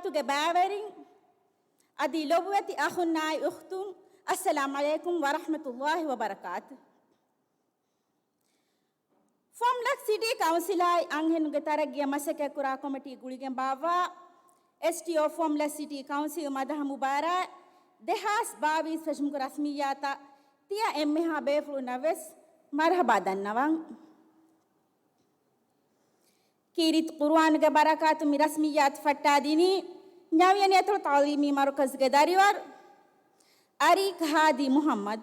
mubaratuge bæverin adi lobuwati akhunnaay ukhtum assalamu alaikum wa rahmatullahi wa barakatuh. Fomlak City Council ay anghenuge taraggiya masake kura committee guligen bawa STO Fomlak City Council madaha mubara dehas 22 fashmuge rasmiyata tiya emmeha beflu naves marhaba dannawan kirit Qur'an ge barakatu mi rasmiyat fattadini nyawiyanetul ta'limi markaz ge dariwar Arik Hadi Muhammad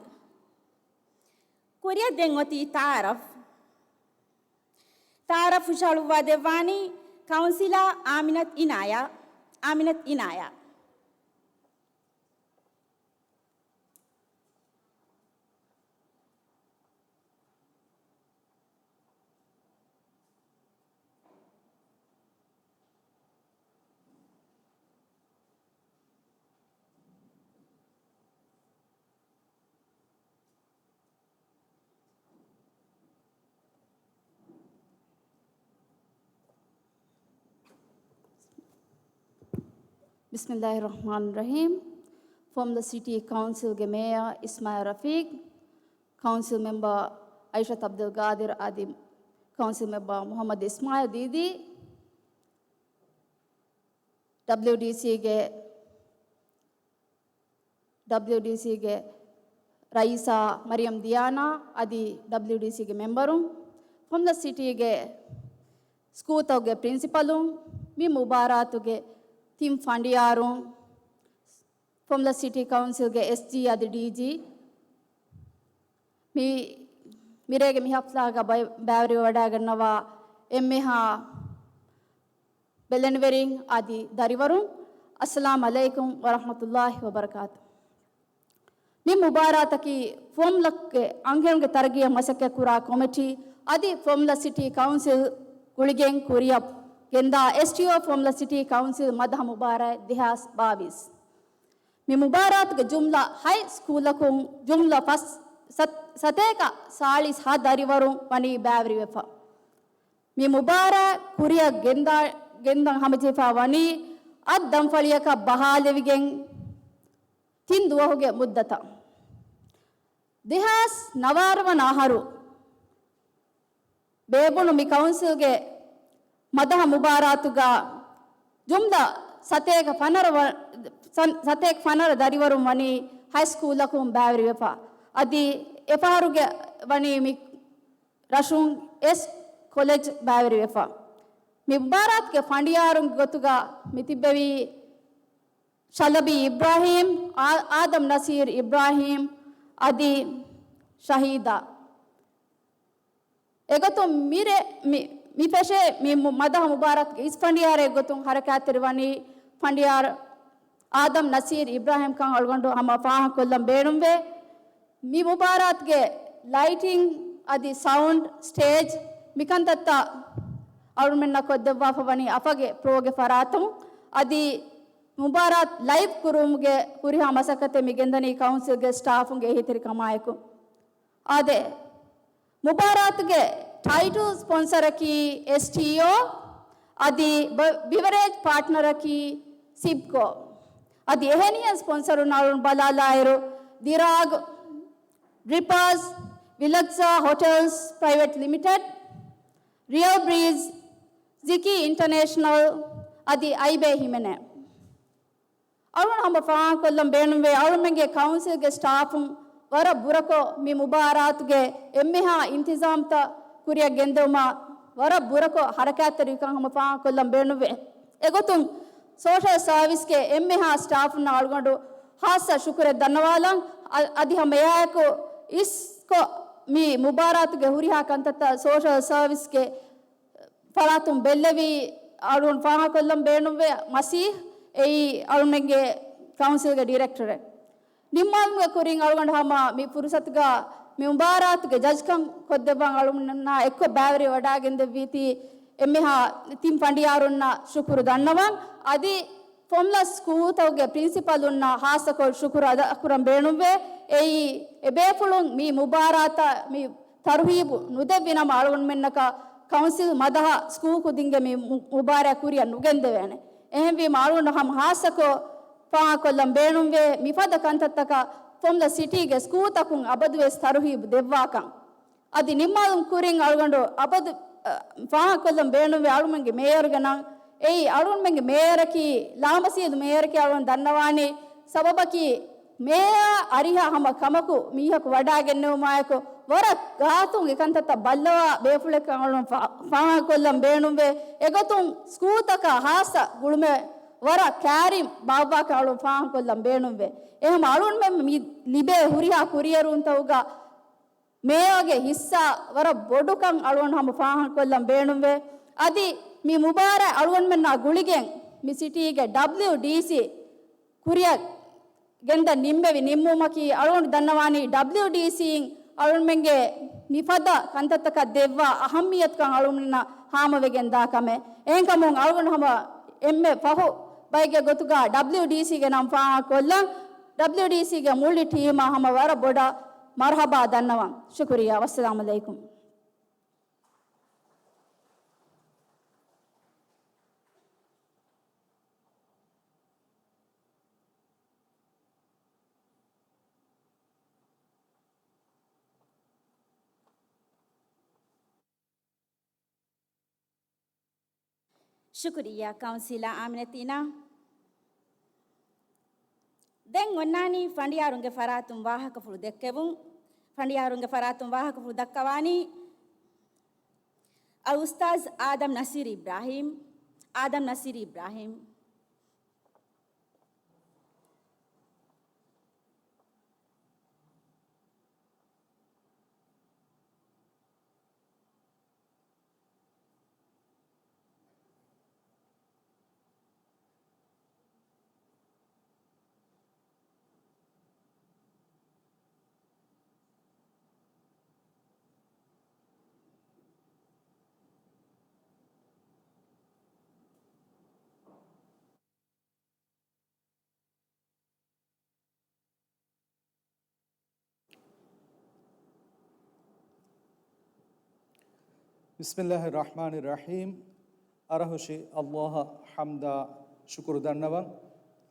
kuriya dengoti Taaraf Shaluwa Devani Councilor Aminat Inaya Bismillahirrahmanirrahim. From the City Council Mayor Ismail Rafiq, Council Member Aishat Abdul Qadir Adim, Council Member Muhammad Ismail Didi, WDC ge Raisa Mariam Diana Adi WDC ge memberum, from the city ge school ge principalum, mi mubaratu ge Tim Fandiyarum, from the City Council ge SG adi DG, mirege mihapsaga bævri wadagannawa emmeha belenwering adi darivarum. Assalamu alaikum wa rahmatullahi wa barakatuh. Mi mubarataki Fomlak anghenge targiya masake kura committee adi Fomla City Council guligen kuriyap Genda STO from the City Council Madha Mubarak Dihas Babis. Mi Mubarak ke jumla high school lakung jumla pas sateka salis hadari warung pani bævri wefa. Mi Mubarak kuriya gendang hamajefa wani ad damfaliyaka bahalevigen tin duwahuge muddata. Dihas navarwa naharu. Bebunu mi council ge Madaha Mubaratuga Jumda Satek Fanara Darivarum Vani High School Lakum Bævri Vefa Adi Eparuge Vani Mi Rashung S College Bævri Vefa Mi Mubarat ke Fandiyarum Gotuga Mitibevi Shalabi Ibrahim Adam Nasir Ibrahim Adi Shahida Egatum Mire Mi peshe mi Madaha Mubarak is Fandiyare gotung harakatirwani Fandiyar Adam Nasir Ibrahim Kang algondo hama faha kollam bedumve mi Mubarak ge lighting adi sound stage mikantatta almenna koddwa fawani afage proge faratum adi Mubarak live kurumge kuriha masakate migendani council ge staff ge hitiri kamayeku ade Mubarak ge title sponsor ki STO adi beverage partner ki SIPCO adi eheniya sponsor unalun balalairo Dirag Drippers Vilaksa Hotels Private Limited Real Breeze Ziki International adi Aibe Himene arun hamba faan kollam benumve arumenge council ge staff wara burako mi Mubarak ge emmeha intizamta kuriya genduma wara burako harakatari kan hama paa kollam benuve egotum social service ke emmeha staff na algondu hasa shukre dannawala adi hama yako isko mi Mubarak ge huriha kantata social service ke falatum bellevi algon paa kollam benuve masih ei almenge council ge director nimmal ge kuring algondu hama mi purusatga mi Mubarak ge judge kan koddebang alumna ekko bævri wadagende viti emmeha tim Fandiyarunna shukuru dannawan adi Fomla school tawge principal unna hasako shukuru akuram benuve ei ebefulun mi Mubarata mi tarhibu nudevina malun mennaka council madaha school kudinge mi Mubarak kuriya nugende vene එහෙන් වී මාළුන හම් හාසකෝ පා කොල්ලම් බේනුම් වේ මිපද කන්තත්තක ಫೊಮ್ಲ ಸಿಟಿಗೆ ಸ್ಕೂತಕುಂ ಅಬದು ವೆಸ್ ತರುಹೀಬ್ ದೆವ್ವಾಕಂ ಅದಿ ನಿಮ್ಮಾಲುಂ ಕುರಿಂ ಅಳುಗಂಡು ಅಬದು ಫಾಹ ಕೊಲ್ಲಂ ಬೇಣುವೆ ಅಳುಮಂಗೆ ಮೇಯರ್ಗನಂ ಏಯ್ ಅಳುಮಂಗೆ ಮೇಯರಕಿ ಲಾಮಸಿಯದು ಮೇಯರಕಿ ಅಳುನ್ ದನ್ನವಾನಿ ಸಬಬಕಿ ಮೇಯ ಅರಿಹ ಹಮ ಕಮಕು ಮೀಹಕು ವಡಾಗೆನ್ನೋ ಮಾಯಕು ವರ ಗಾತುಂ ಏಕಂತತ್ತ ಬಲ್ಲವ ಬೇಫುಳೆಕ ಅಳುನ್ ಫಾಹ ಕೊಲ್ಲಂ ಬೇಣುವೆ ಎಗತುಂ ಸ್ಕೂತಕ ಹಾಸ ಗುಳುಮೆ ವರ ಕ್ಯಾರಿಂ ಬಾಬಾ ಕಾಳು ಫಾಹ ಕೊಲ್ಲಂ ಬೇಣುವೆ එහෙම අලුන් මෙ ලිබේ හුරිහා කුරියරුන් තවුග මේවගේ හිස්සා වර බොඩුකන් අලුන් හම ෆාහන් කොල්ලම් බේනුම්වේ අදි මි මුබාර අලුන් මෙන්නා ගුලිගෙන් මි සිටිගේ WDC කුරිය ගෙන්ද නිම්බෙවි නිම්මුමකි අලුන් දන්නවානි WDC අලුන් මෙන්ගේ මිපද කන්තත්තක දෙවවා අහම්මියත් කන් අලුන් න හාමවෙගෙන් දාකමෙ එංකමුන් අලුන් හම එම්මෙ පහු බයිගේ ගොතුගා WDC ගේ නම් ෆාහන් කොල්ලම් WDC ಗೆ ಮುಳ್ಳಿ ಟೀಮ ಹಮ ವರ ಬೊಡ ಮರ್ಹಬಾ ದನ್ನವ ಶುಕ್ರಿಯಾ ವಸ್ಸಲಾಮು ಅಲೈಕುಂ ಶುಕ್ರಿಯಾ ಕೌನ್ಸಿಲಾ ಆಮಿನತೀನಾ දැන් ඔන්නානි ෆණ්ඩියාරුන්ගේ ෆරාතුම් වාහක ෆුළු දෙක්කෙවුන් ෆණ්ඩියාරුන්ගේ ෆරාතුම් වාහක ෆුළු දක්කවානි අල් උස්තාස් ආදම් නසීර් ඉබ්‍රාහිම් Bismillahirrahmanirrahim. Arahushi Allah hamda shukr dannawan.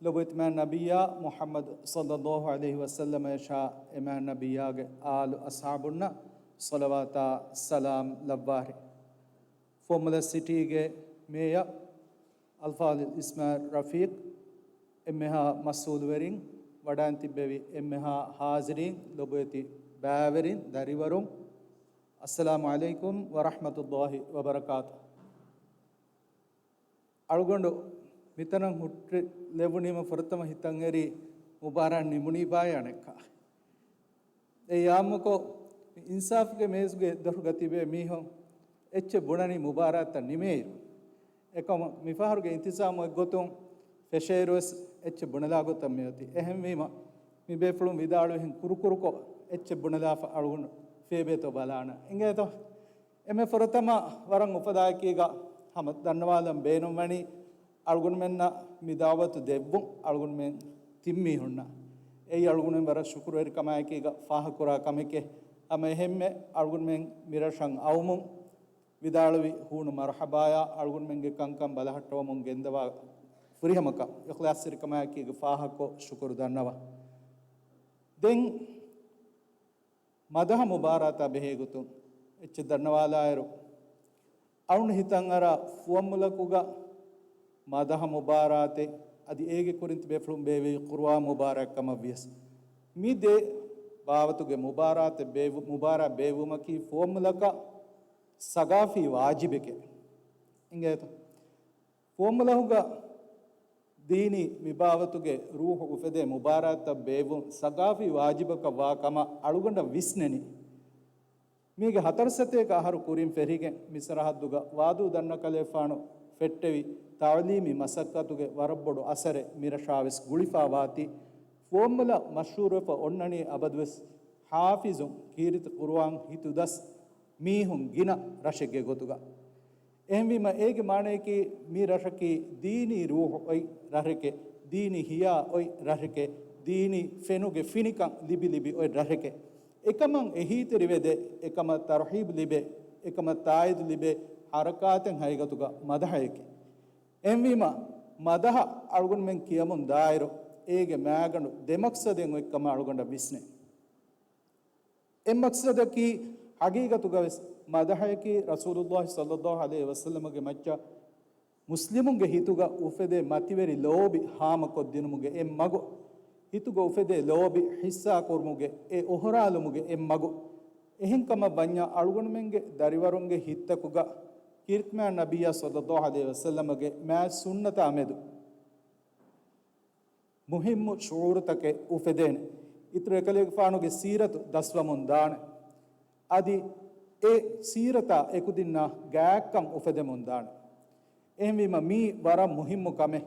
Lobit man nabiyya Muhammad sallallahu alaihi wasallam yasha iman nabiyya ge al ashabunna salawata salam labwari. Formula city ge meya Alfal Ismail Rafiq emmeha masood werin wadanti bevi emmeha hazirin lobeti baverin dariwarum Assalamu alaikum wa rahmatullahi wa barakatuh. Alugondo mitanang hutre levunima faratama hitangeri mubaran nimuni bayanekka. E yamuko insaf ge mesge darugatibe mihon etche bunani mubarata nimeeru. Ekam mifaharuge intisamu gotum fesheros etche bunala gotam meoti. Ehem mima mi beflum vidalu hin kurukuruko etche bunala fa alugondo ಫೇಬೇತೋ ಬಲಾಣ ಹಿಂಗೇತೋ ಎಮ್ಮೆ ಫೊರತಮ ವರಂ ಉಪದಾಯಕೀಗ ಹಮ ದನ್ನವಾದಂ ಬೇನುಮಣಿ ಅಳ್ಗುನ್ ಮೆನ್ನ ಮಿದಾವತು ದೆವ್ವು ಅಳ್ಗುನ್ ಮೆನ್ ತಿಮ್ಮಿ ಹುಣ್ಣ ಏಯ್ ಅಳ್ಗುನ್ ಬರ ಶುಕ್ರವೇರಿ ಕಮಾಯಕೀಗ ಫಾಹ ಕುರಾ ಕಮಿಕೆ ಅಮ ಹೆಮ್ಮೆ ಅಳ್ಗುನ್ ಮೆನ್ ಮಿರಶಂ ಅವಮುಂ ವಿದಾಳುವಿ ಹೂಣು ಮರ್ಹಬಾಯ ಅಳ್ಗುನ್ ಮೆನ್ಗೆ ಕಂಕಂ ಬಲಹಟ್ಟವಮುಂ ಗೆಂದವ ಫುರಿಹಮಕ ಇಖ್ಲಾಸಿರಿ ಕಮಾಯಕೀಗ ಫಾಹಕೋ ಶುಕ್ರು ದನ್ನವ ದೆನ್ ಮದಹ ಮುಬಾರಾತ ಬೆಹೇಗುತು ಹೆಚ್ಚು ಧನ್ಯವಾದಾಯರು ಅವನು ಹಿತಂಗರ ಫುವಮ್ಮುಲಕುಗ ಮದಹ ಮುಬಾರಾತೆ ಅದು ಹೇಗೆ ಕುರಿತು ಬೇಫ್ಲುಂ ಬೇವಿ ಕುರ್ವಾ ಮುಬಾರಕಮ ವ್ಯಸ್ ಮೀ ದೇ ಬಾವತುಗೆ ಮುಬಾರಾತೆ ಬೇವು ಮುಬಾರ ಬೇವುಮಕಿ ಫುವಮ್ಮುಲಕ ಸಗಾಫಿ ವಾಜಿಬಿಕೆ ಹಿಂಗಾಯ್ತು ಫುವಮ್ಮುಲಹುಗ ದೀನಿ ವಿಭಾವತುಗೆ ರೂಹ ಉಫೆದೆ ಮುಬಾರಾತ ಬೇವು ಸಗಾಫಿ ವಾಜಿಬಕ ವಾಕಮ ಅಳುಗೊಂಡ ವಿಸ್ನೆನಿ ಮೀಗೆ ಹತರ್ಸತೇಕ ಆಹಾರು ಕುರಿಂ ಫೆರಿಗೆ ಮಿಸರಹದ್ದುಗ ವಾದು ದನ್ನ ಕಲೇಫಾಣು ಫೆಟ್ಟೆವಿ ತಾವಲೀಮಿ ಮಸಕ್ಕತುಗೆ ವರಬ್ಬೊಡು ಅಸರೆ ಮಿರಶಾವಿಸ್ ಗುಳಿಫಾವಾತಿ ಫೋಮ್ಮಲ ಮಶೂರಫ ಒಣ್ಣಣಿ ಅಬದ್ವೆಸ್ ಹಾಫಿಜುಂ ಕೀರಿತ ಕುರುವಾಂ ಹಿತುದಸ್ ಮೀಹುಂ ಗಿನ ರಶೆಗೆ ಗೊತುಗ එහෙම ඒගේ මානෙකි මී රහකි දීනි රූහ ඔයි රහකේ දීනි හියා ඔයි රහකේ දීනි ෆෙනුගේ ෆිනිකන් ලිබි ලිබි ඔයි රහකේ එකමන් එහිතරි වෙද එකම තර්හීබ් ලිබේ එකම තායිද් ලිබේ හරකාතෙන් හයිගතුග මදහයකි එම්විම මදහ අලුගොන් මෙන් කියමුන් දායරෝ ඒගේ මෑගණු දෙමක්සදෙන් එක්කම අලුගොන්ඩ විස්නේ එම් මක්සදකි හගීගතුගවෙස් මදහයකි රසූලුල්ලාහි සල්ලල්ලාහු අලයිහි වසල්ලමගේ මච්චා ಮುಸ್ಲಿಮುಗೆ ಹಿತುಗ ಉಫೆದೆ ಮತಿವೆರಿ ಲೋಬಿ ಹಾಮ ಕೊದ್ದಿನುಮುಗೆ ಎಂ ಮಗು ಹಿತುಗ ಉಫೆದೆ ಲೋಬಿ ಹಿಸ್ಸಾ ಕೊರ್ಮುಗೆ ಎ ಒಹರಾಲುಮುಗೆ ಎಂ ಮಗು ಎಹಿಂಕಮ ಬಂಜ ಅಳುಗುಣಮೆಂಗೆ ದರಿವರುಂಗೆ ಹಿತ್ತಕುಗ ಕಿರ್ಕ್ಮ್ಯಾ ನಬಿಯ ಸಲ್ಲಲ್ಲಾಹು ಅಲೈಹಿ ವಸಲ್ಲಮಗೆ ಮ್ಯಾ ಸುನ್ನತ ಅಮೆದು ಮುಹಿಮ್ಮು ಶೂರುತಕೆ ಉಫೆದೇನೆ ಇತ್ರ ಎಕಲೆಗೆ ಫಾನುಗೆ ಸೀರತು ದಸ್ವಮುಂದಾಣೆ ಅದಿ ಎ ಸೀರತ ಎಕುದಿನ್ನ ಗ್ಯಾಕ್ಕಂ ಉಫೆದೆ ಮುಂದಾಣೆ එහෙම මී වර මුහිම්මු කමෙ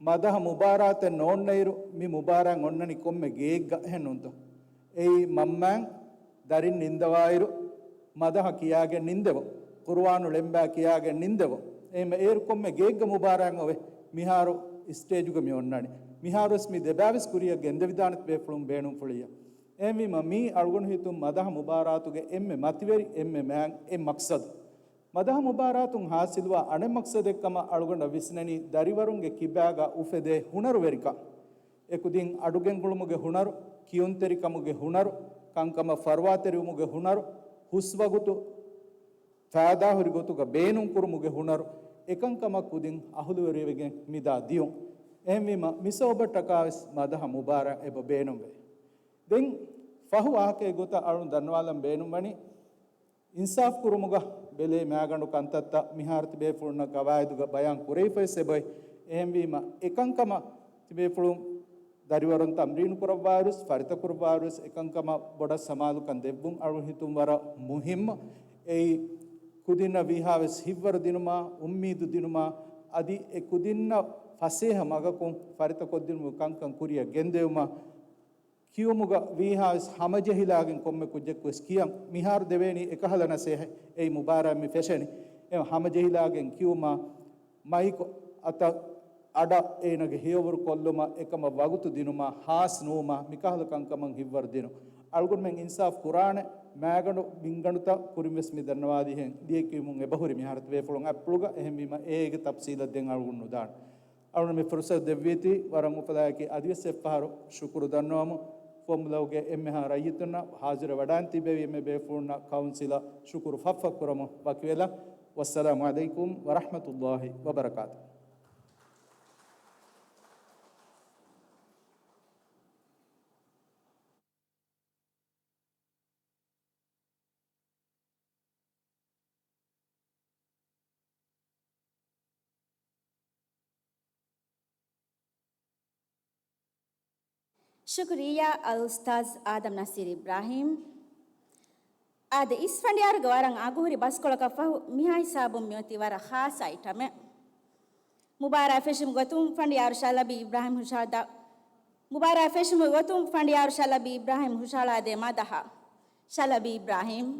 මදහ මුබාරාත නෝන්නයිරු මි මුබාරන් ඔන්නනි කොම්මෙ ගේග්ග හෙන්නුන්ත එයි මම්මන් දරින් නින්දවායිරු මදහ කියාගෙන් නින්දව කුර්ආනු ලෙම්බා කියාගෙන් නින්දව එහෙම ඒරු කොම්මෙ ගේග්ග මුබාරන් ඔවේ මිහාරු ස්ටේජුග මි ඔන්නනි මිහාරුස් මි දෙබාවිස් කුරිය ගෙන්ද විදානත් බේෆලුම් බේනුම් ෆුලිය එහෙම මී අල්ගොන් හිතුම් මදහ මුබාරාතුගේ එම්මෙ මතිවෙරි එම්මෙ මෑන් එම් මක්සද් ಮದಹ ಮುಬಾರಾತುಂ ಹಾಸಿಲ್ವ ಅಣೆ ಮಕ್ಸದೆಕ್ಕಮ ಅಳುಗೊಂಡ ವಿಸ್ನನಿ ದರಿವರುಂಗೆ ಕಿಬ್ಯಾಗ ಉಫೆದೆ ಹುಣರು ವೆರಿಕ ಎಕುದಿಂ ಅಡುಗೆಂಗುಳುಮುಗೆ ಹುಣರು ಕಿಯುಂತೆರಿಕಮುಗೆ ಹುಣರು ಕಂಕಮ ಫರ್ವಾತೆರಿಮುಗೆ ಹುಣರು ಹುಸ್ವಗುತು ಫಾದಾ ಹುರಿಗೊತುಗ ಬೇನುಂ ಕುರುಮುಗೆ ಹುಣರು ಎಕಂಕಮ ಕುದಿಂ ಅಹುಲುವೆರಿವೆಗೆ ಮಿದಾ ದಿಯುಂ ಎಹ್ಮಿಮ ಮಿಸೋಬಟ್ಟಕಾವಿಸ್ ಮದಹ ಮುಬಾರ ಎಬ ಬೇನುಂವೆ ದೆಂ ಫಹು ಆಕೆ ಗೊತ ಅಳು ದನ್ವಾಲಂ ಬೇನುಂಬಣಿ ಇನ್ಸಾಫ್ ಕುರುಮುಗ ಬೆಲೆ ಮ್ಯಾಗಂಡು ಕಂತತ್ತ ಮಿಹಾರ್ತಿ ಬೇಫುಳ್ನ ಕವಾಯದುಗ ಬಯಾನ್ ಕುರೈಫೈ ಸೆಬೈ ಎಹಂವೀಮ ಎಕಂಕಮ ತಿಬೇಫುಳು ದರಿವರನ್ ತಮ್ರೀನು ಕುರವಾರುಸ್ ಫರಿತ ಕುರವಾರುಸ್ ಎಕಂಕಮ ಬೊಡ ಸಮಾಲು ಕನ್ ದೆಬ್ಬುಂ ಅಳು ಹಿತುಂ ವರ ಮುಹಿಮ್ ಏಯ್ ಕುದಿನ ವಿಹಾವೆಸ್ ಹಿವ್ವರ ದಿನುಮ ಉಮ್ಮೀದು ದಿನುಮ ಅದಿ ಎ ಕುದಿನ್ನ ಫಸೇಹ ಮಗಕುಂ ಫರಿತ ಕೊದ್ದಿನು ಕಂಕಂ ಕುರಿಯ ಗೆಂದೆವುಮ ಕಿಯುಮುಗ ವಿಹಾಸ್ ಹಮಜಹಿಲಾಗಿನ್ ಕೊಮ್ಮೆ ಕುಜ್ಜೆಕ್ಕು ಸ್ಕಿಯಂ ಮಿಹಾರ್ ದೇವೇನಿ ಎಕಹಲನ ಸೇಹ ಏ ಮುಬಾರ ಮಿ ಫೆಶನಿ ಎ ಹಮಜಹಿಲಾಗಿನ್ ಕಿಯುಮ ಮೈಕ್ ಅತ ಅಡ ಏನಗೆ ಹೇವರು ಕೊಲ್ಲುಮ ಎಕಮ ವಗುತು ದಿನುಮ ಹಾಸ್ ನೂಮ ಮಿಕಹಲ ಕಂಕಮಂ ಹಿವ್ವರ್ ದಿನು ಅಲ್ಗುನ್ ಮೆಂ ಇನ್ಸಾಫ್ ಕುರಾನೆ ಮ್ಯಾಗಂಡು ಬಿಂಗಣುತ ಕುರಿಮೆಸ್ ಮಿ ದನ್ನವಾದಿ ಹೆಂ ದಿಯೆ ಕಿಯುಮುಂ ಎಬಹುರಿ ಮಿಹಾರತ್ ವೇಫುಳುಂ ಅಪ್ಲುಗ ಎಹೆಮಿಮ ಏಗೆ ತಫ್ಸೀಲ ದೆಂ ಅಲ್ಗುನ್ ನುದಾನ್ ಅಲ್ಗುನ್ ಮಿ ಫುರ್ಸತ್ ದೆವ್ವಿತಿ ವರಂ ಉಪದಾಯಕಿ ಅದಿಯಸೆ ಫಾರು ಶುಕ್ರು ದನ್ನೋಮು ಫೊಮ್ಲೌಗೆ ಎಮ್ಮೆ ಹಾ ರೈತನ ಹಾಜರ ವಡಾಂತಿ ಬೇವಿ ಎಮ್ಮೆ ಬೇಫೂರ್ಣ ಕೌನ್ಸಿಲ ಶುಕ್ರು ಫಫಕ್ಕುರಮು ವಕ್ವೇಲ ವಸ್ಸಲಾಮು ಅಲೈಕುಂ ವರಹಮತುಲ್ಲಾಹಿ ವಬರಕಾತು शुक्रिया अल उस्ताज आदम नसीर इब्राहिम आद इस फंडियार गवारंग आगुरी बस्कोल का फहु मिहाई साबुम म्योति वारा खास आइटम मुबारा फेशम गतुम फंडियार शालबी इब्राहिम हुशादा मुबारा फेशम गतुम फंडियार शालबी इब्राहिम हुशाला दे मदहा शालबी इब्राहिम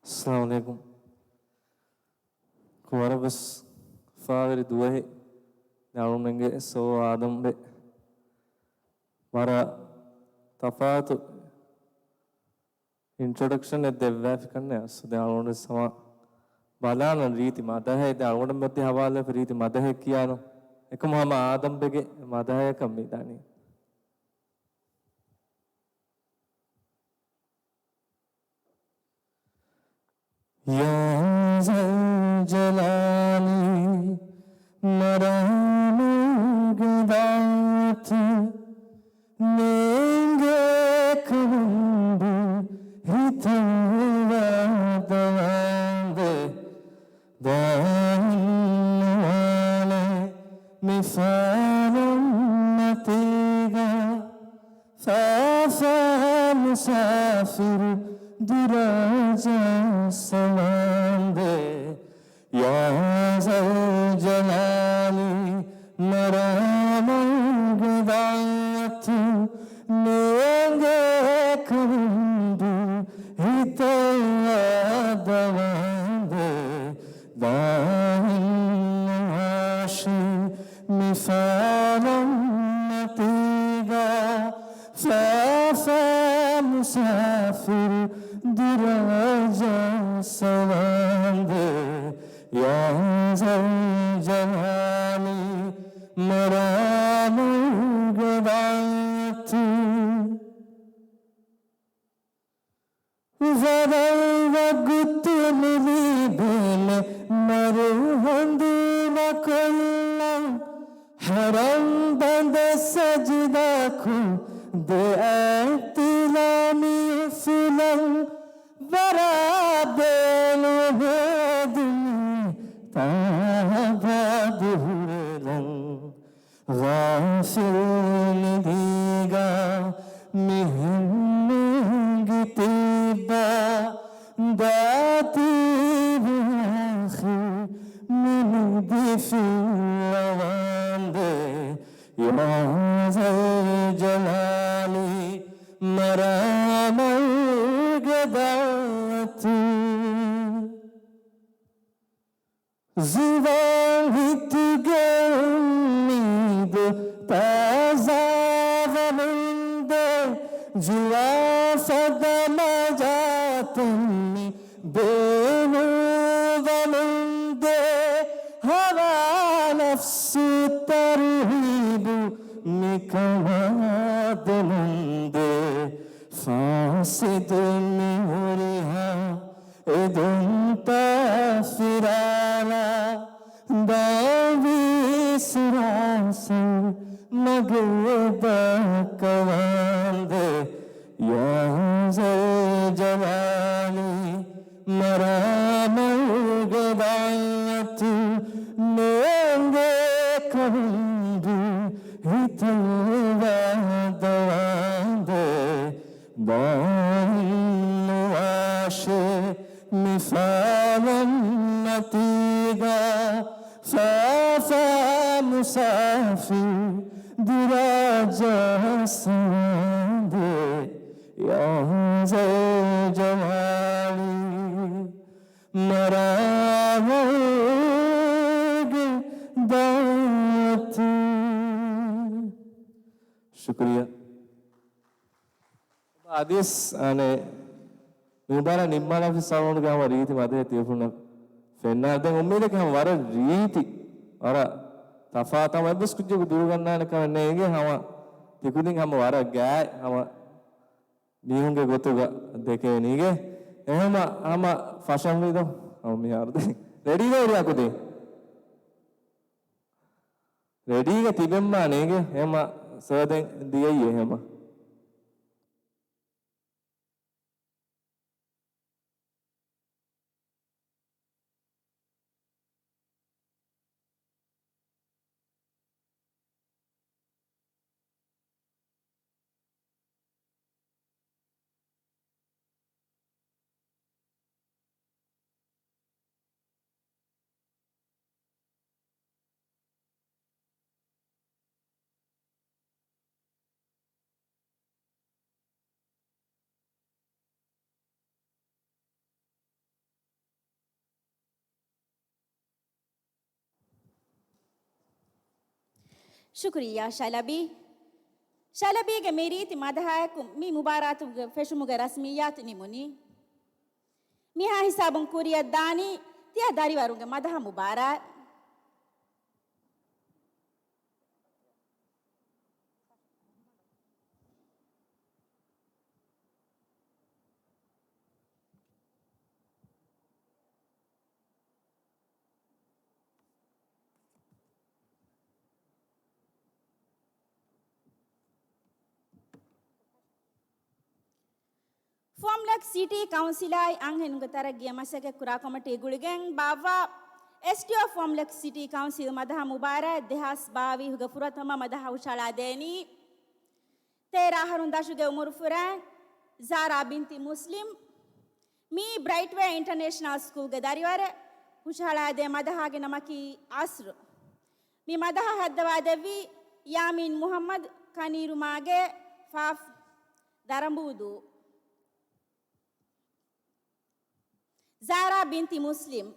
अस्सलाम वालेकुम कुमार बस फादर दुआहे नाउमेंगे सो आदम बे मारा तफात इंट्रोडक्शन है देवैफ करने सो दाउन समा बालान रीति मादा है दाउन मध्य हवाले रीति मादा है किया नो एक हम आदम बेगे मादा है कमी दानी या जलाली मरामगदात नेंगे kundu hitava davande danwale mifaram matiga fafa musafir duraja samande ya zal jalali maramagdatu nenge kundu hitaya davande dashi mifaram matiga fafa musafir duraja savande ya zal jalali maramagdatu Varavagutunili bhele maruhanduna kollam haram bande sajda khu de atilami fulam varabelu heduni tabadulam ghafil diga mihingitiba dati biakhi mindifi lawande ya zal jalali maramalgadatu Zuvan hitge ummid tazavaninde Jua sadama jatni benuvaninde Hava nafsu tarhibu mikamaduninde Fasidu mihuriha edunta firala davi surasa mageba kawande ya zal jalali maramagdatu nenge kundu hitava davande Banwashe mifalam natiga fafa musafir duraja sande ya zal jalali maramagdatu शुक्रिया आदेश आने मुबारा निम्माला फिर सावन का हमारी रीति माते तीर्थुना फेन्ना अदे उम्मीद है कि हमारा रीति और तफाता में बस कुछ जो दूर करना है ना नहीं है हम तिकुनिंग हम वारा गाय हम निहुंगे गोतुगा देखे नहीं है हम फैशन में तो हम यार दे रेडी है या कुछ रेडी का तिबेम्मा नहीं है हम सर्दे दिए ही है हम शुक्रिया शालाबी शालाबी के मेरी तिमादहा मी मुबारात फेशमुगे रस्मियात निमुनी मिहा हिसाबं कुरिया दानी तिया दारी वारुंगे मदहा मुबारक Formlak City Council ay anghen ngataragya masake kura committee guligen bawa STO Formlak City Council madaha mubarak dehas bawi huga furatama madaha ushala deni tera harun dashuge umur furan Zara binti Muslim mi Brightway International School gadariware ushala de madaha ge namaki asr mi madaha haddawa devi Yamin Muhammad Kaniru mage Faf Darambudu Zara binti Muslim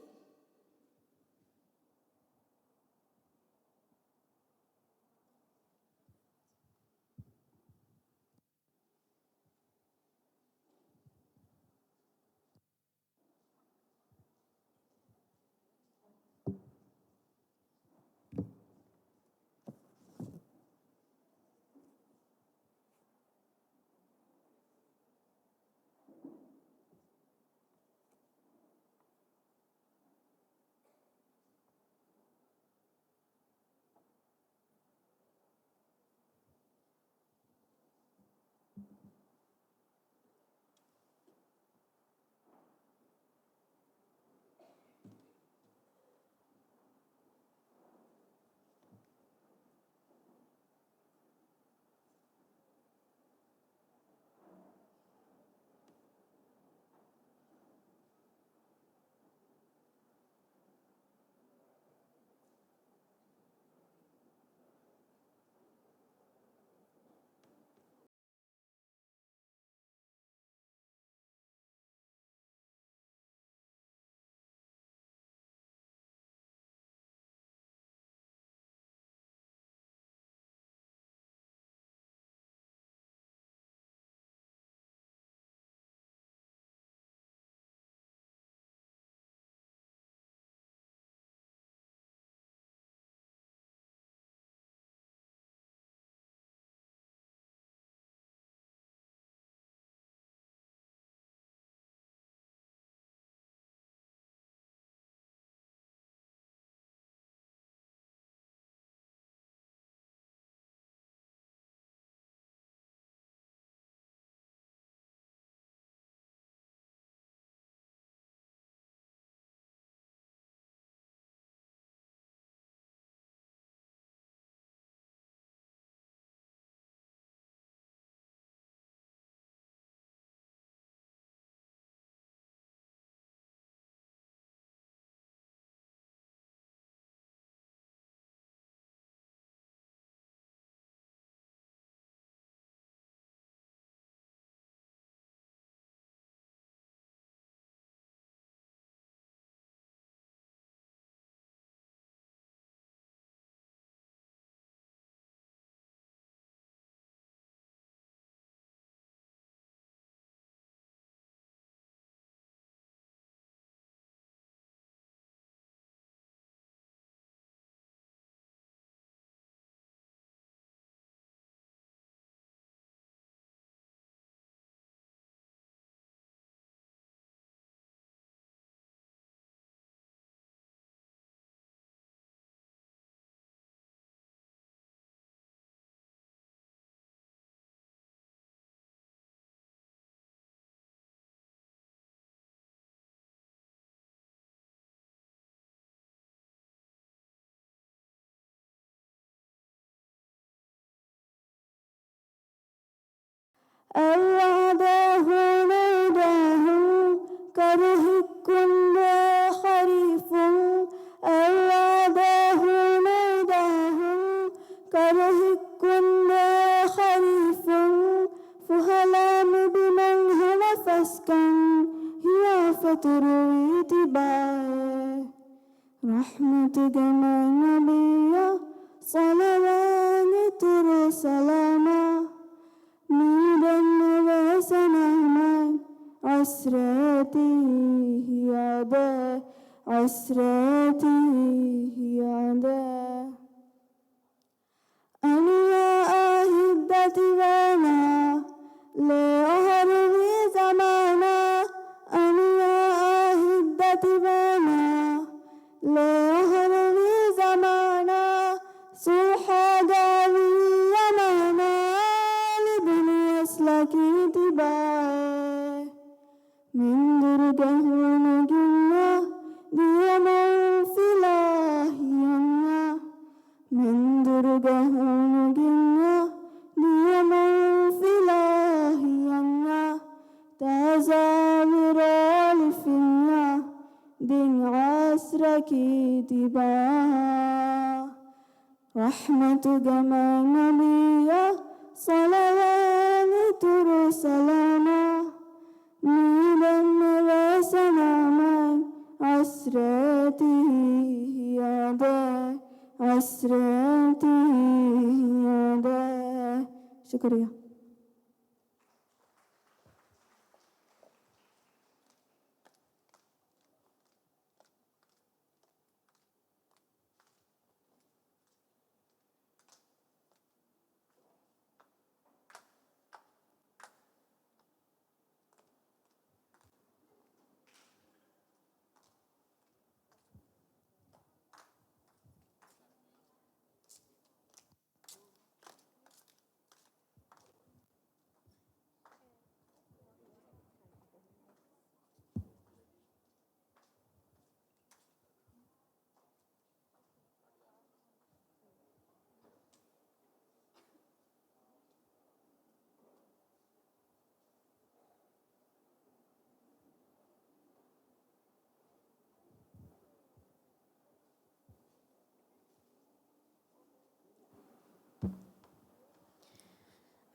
الرعده ناداه كره كل خريف الرعده ناداه كره كل خريف فهلام بمن هل فاسكن هي فتروي تباع رحمة جمال نبي صلوات سلاما ميدا وسلاما عسراتي يا دا عسراتي يا دا أنا يا أهدتي وانا لأهربي زمانا أنا يا أهدتي وانا لأهربي زمانا سوحا داوي يمانا لبني أسلكي تباعي mendurugahunuginna diyamanfilahiyanga mendurugahunuginna diyamanfilahiyanga tazamirolifinna din asraki tibaha rahmatu gaman nabiya salawatu salama milan wasanaman asratihi yada asratihi yada syukriya.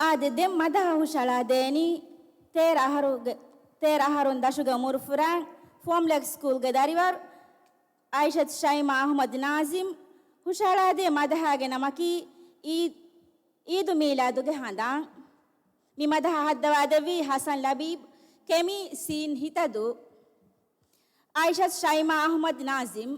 ආදෙදෙම් මදහ හුෂලාදේනි තේර අහරුන් දශුග මුර්ෆුරන් ෆෝම්ලෙක් ස්කූල්ග දරිවර් ආයිෂත් ෂයිමා අහමද් නාසිම් හුෂලාදේ මදහාගේ නමකි ඊදු මීලාදුගේ හඳන් මි මදහ හද්දවාදවී හසන් ලබීබ් කෙමි සීන් හිතදු ආයිෂත් ෂයිමා අහමද් නාසිම්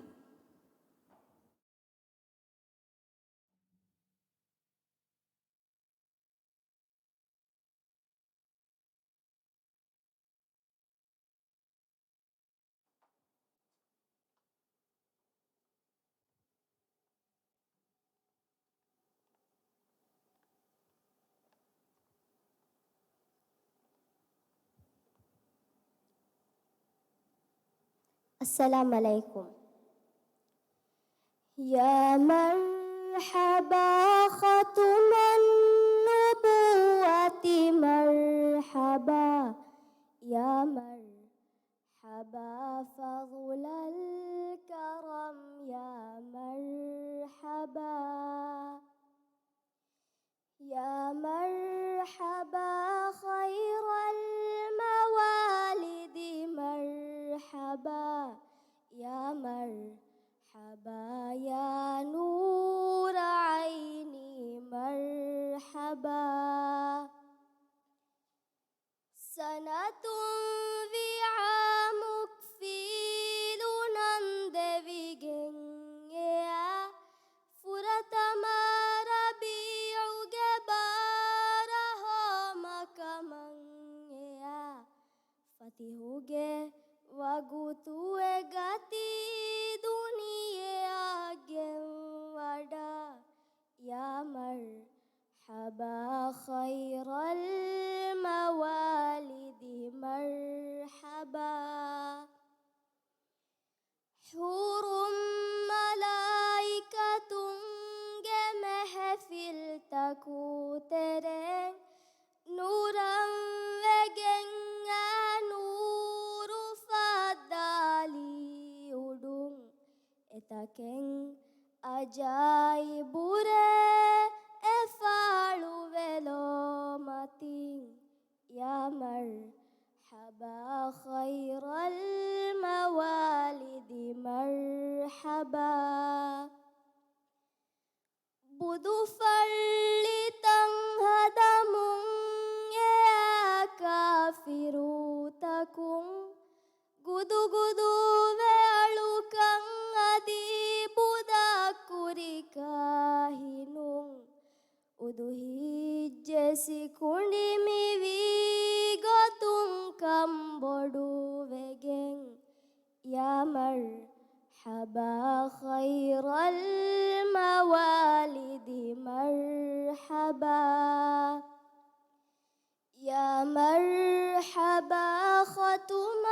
السلام عليكم. يا مرحبا ختم النبوة مرحبا يا مرحبا فضل الكرم يا مرحبا يا مرحبا خير الموالد مرحبا يا مرحبا يا نور عيني مرحبا سنة وعامك فيل نندويجنيا فرتما ربيع جبارها مكمنيا فتيهوجي وغوتوه غتي دنيا جودا يا مرحبا خير الموالد مرحبا حور ملائكة محفل تكوترين نورا وجنga نور فضالي udung etaken ajaibure efalu velo matin ya marhaba khairal mawalid marhaba budu fallitang hadamung ya kafiru takung gudu-gudu vealukang adi buda kurikahinung uduhi jesi kundimi vigotung kambodu vegeng ya marhaba khairal mawalid marhaba يا مرحبا ختم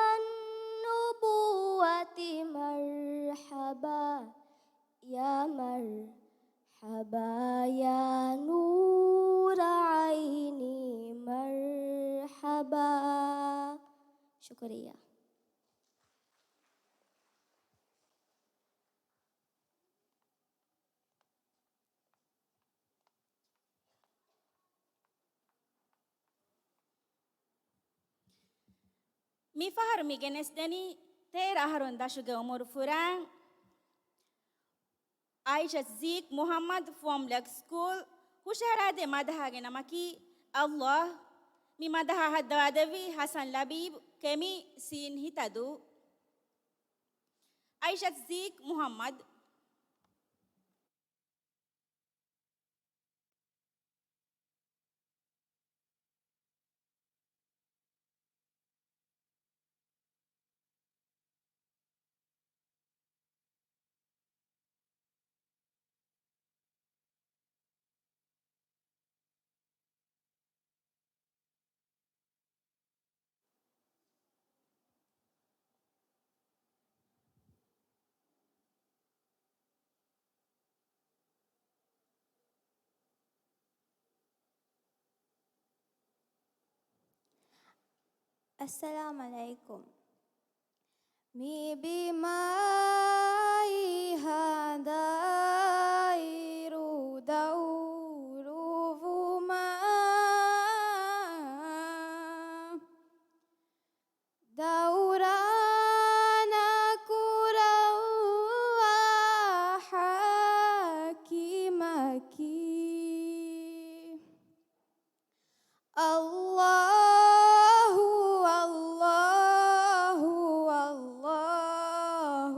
مرحبا يا مرحبا يا نور عيني مرحبا. شكرا. می فهر می گنستنی تیر آهرون داشوگ امور فران عایشه زیک محمد فوم لگ سکول هوشهراد مدها گنمکی الله می مدها هدوادوی حسن لبیب کمی سین هیتادو عایشه زیک محمد. السلام عليكم. مي بماي هداير دور فما دورانا كروا حكيمكي الله الله الله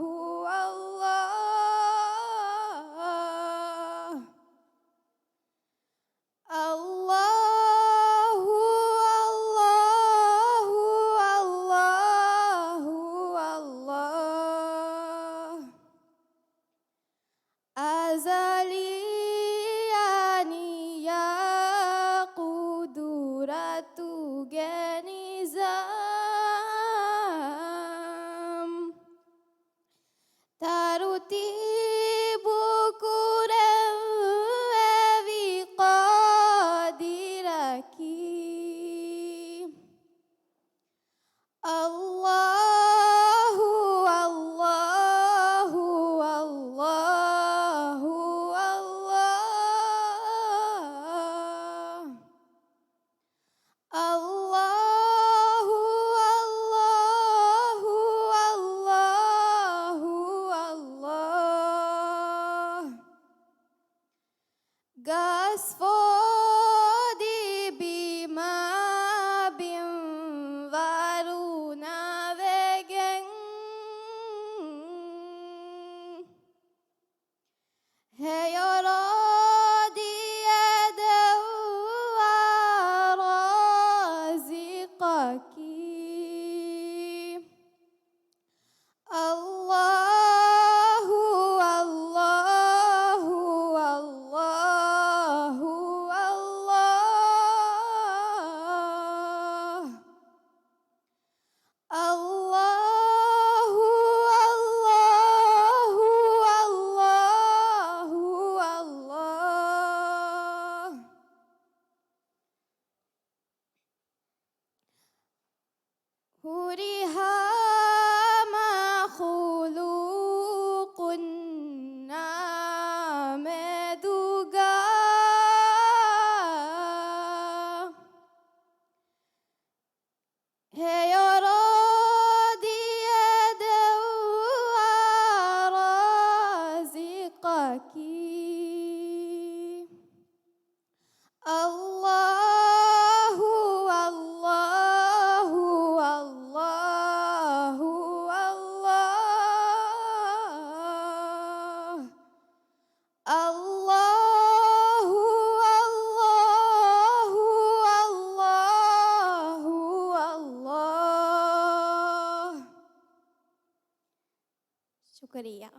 الله الله الله الله أزلياني يا قدرة جنزام ترتيب كرم بقادرك الله الله الله الله الله الله الله Gasfodi bima bim varuna vegen heyorodi edewa razikaki Allahu Allahu Allahu Allah Allahu Allahu Allahu Allah هورها مخلوق نامدوغا هيرادي يدوى رازقك الله الله الله الله الله الله الله. شكرا.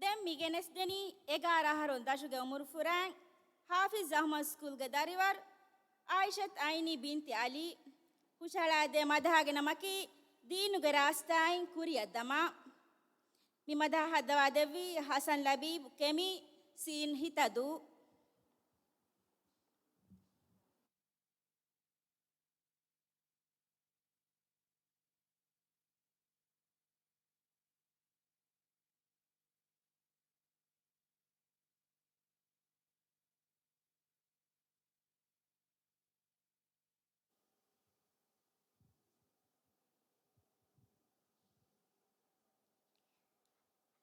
දැන් මිගෙනස් දෙනි එගාරහරොන් දශුගේ උමුරු ෆුරාන් ಹಾಫಿಜ್ ಅಹ್ಮದ್ ಸ್ಕೂಲ್ಗೆ ದರಿವರ್ ಆಯಿಷತ್ ಐನಿ ಬಿಂತಿ ಅಲಿ ಹುಷಳಾದೆ ಮದಹಾಗೆ ನಮಕಿ ದೀನುಗೆ ರಾಸ್ತಾಯಿನ್ ಕುರಿಯದ್ದಮ ಮಿ ಮದಹ ಹದ್ದವಾದೆವಿ ಹಸನ್ ಲಬೀಬ್ ಕೆಮಿ ಸೀನ್ ಹಿತದು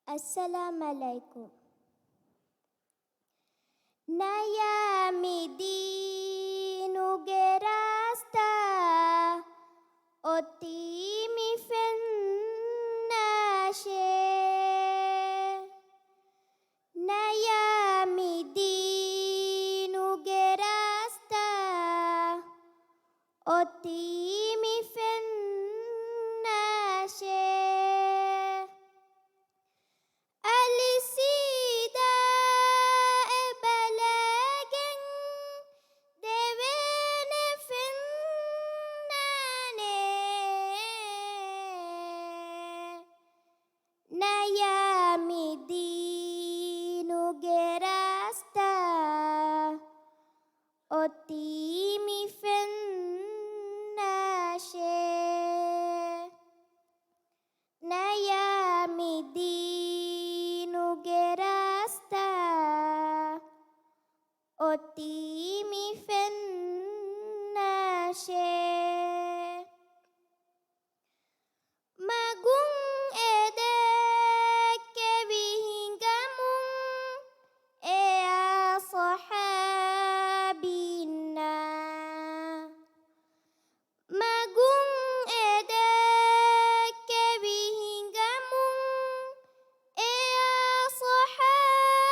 السلام عليكم نيامي دينو جراستا أتيمي فناشي نيامي دينو جراستا أتيمي فناشي Alisida ebalagen devene finnane Nayami dinu gerasta Otimi finnashe Nayami dinu gerasta Otimi fennashe Magung edeke vihingamun Ea sahabina Magung edeke vihingamun Ea sahabina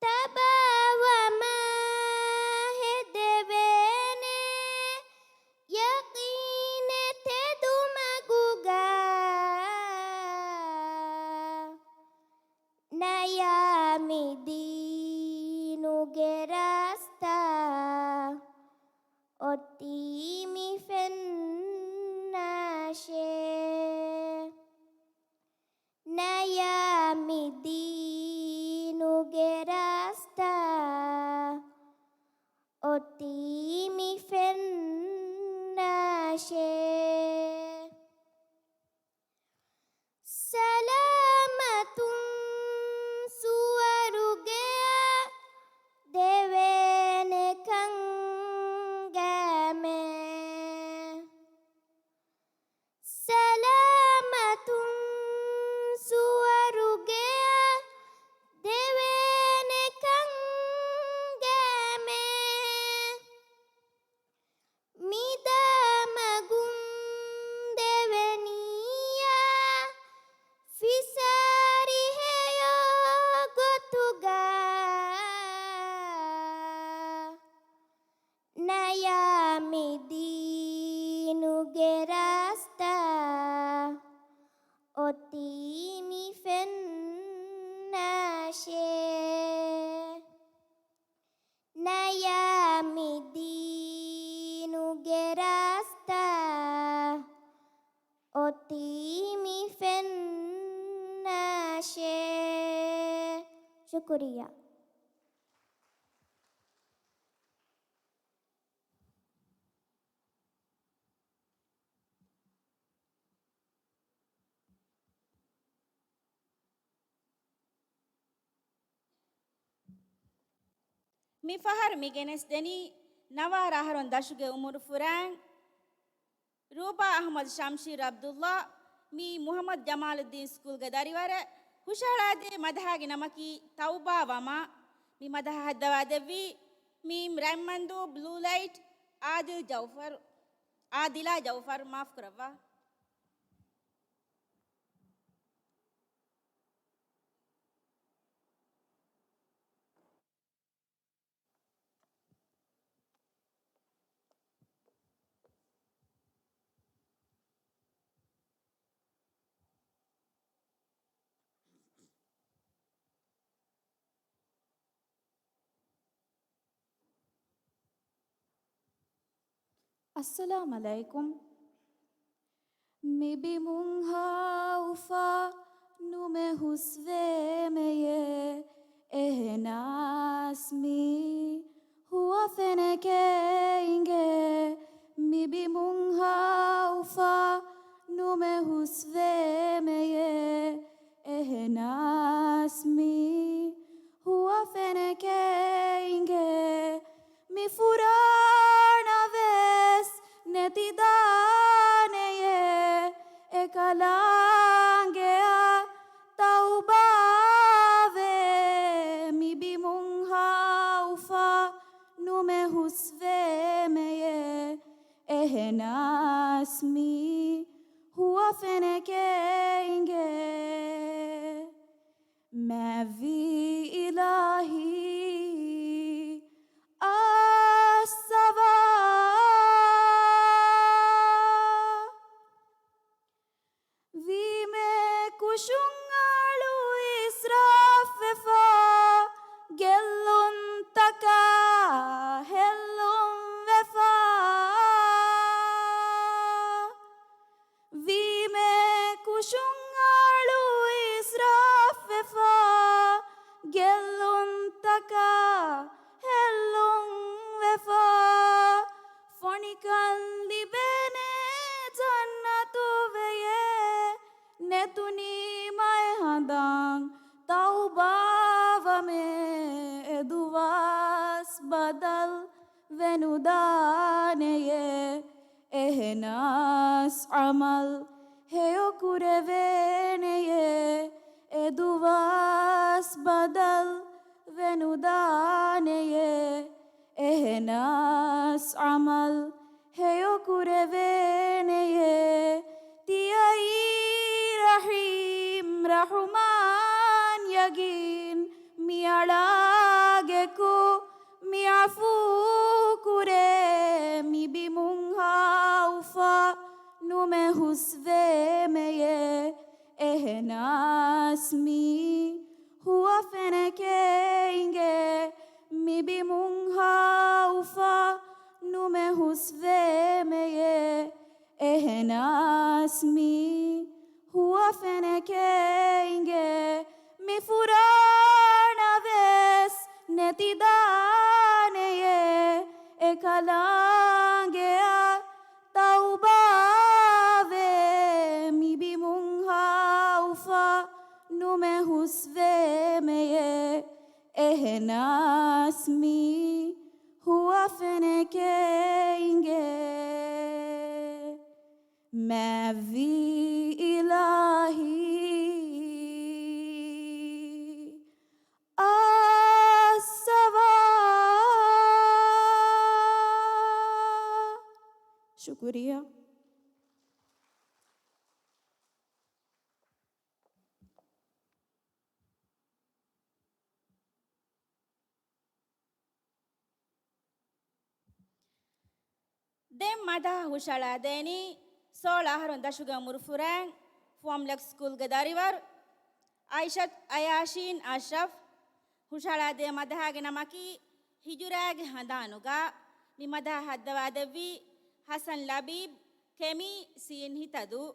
Tabawa mahedevene Yaqine tedumaguga Nayami dinu gerasta Otimi fennashe Nayami dinu gerasta Otimi fennashe Salamatun suwarugea devene kangame Salamatun suwarugea devene kangame Midamagun deveniya Fisari heyo gotuga Nayami dinu gerasta Otimi fennashe Nayami dinu gerasta Otimi fennashe Syukuriya ಮಿ ಫಹರ್ ಮಿಗೆನಸ್ ದೆನಿ ನವಾರಹರೊನ್ ದಶುಗೆ ಉಮುರು ಫುರಾನ್ ರೂಬಾ ಅಹಮದ್ ಶಂಶೀರ್ ಅಬ್ದುಲ್ಲಾ ಮಿ ಮುಹಮ್ಮದ್ ಜಮಾಲುದ್ದೀನ್ ಸ್ಕೂಲ್ಗೆ ದರಿವರ ಹುಷಾರಾದೆ ಮದಹಾಗೆ ನಮಕಿ ತೌಬಾ ವಮ ಮಿ ಮದಹ ಹದ್ದವಾದೆವಿ ಮೀಮ್ ರೈಮಂದು ಬ್ಲೂ ಲೈಟ್ ಆದಿಲಾ ಜೌಫರ್ ಮಾಫ್ ಕರವ್ವ Assalamu alaikum. Mibi mungha ufa nume husve meye ehnasmi huwa feneke inge. Mibi mungha ufa nume husve meye ehnasmi huwa feneke inge. Mi furana ves netidaneye ekalangea taubave. Mi bimungha ufa nume husve meye ehnasmi huwa feneke inge. Mavi ilahi As-Sava Vi me kushungalu israfefa gellun taka hellun vefa. Vi me kushungalu israfefa gellun taka hellun vefa. Fonikandi bene jannatu veye netuni mai handang taubava me eduwas badal venudaneye ehnas amal heyo kureveneye eduwas badal venudaneye ehnas amal heyo kureveneye. Tiyai rahim rahman yagin mialageku miafu kure. Mi bimungha ufa nume husve meye ehnasmi huwa feneke inge. Mi bimungha ufa nume husve meye ehnasmi huwa feneke inge. Mi furana ves netidaneye ekalangea taubave. Mi bimungha ufa nume husve meye ehnasmi huwa feneke inge. Mavi ilahi As-Sava. Shukriya. Dem mada hushala deni sola haron dashuga murfurang formlex school gadarivar Aishat Ayashin Ashraf hushala de madaha namaki hijurag handanuga mi madaha haddawadavi Hasan Labib kemi sin hitadu.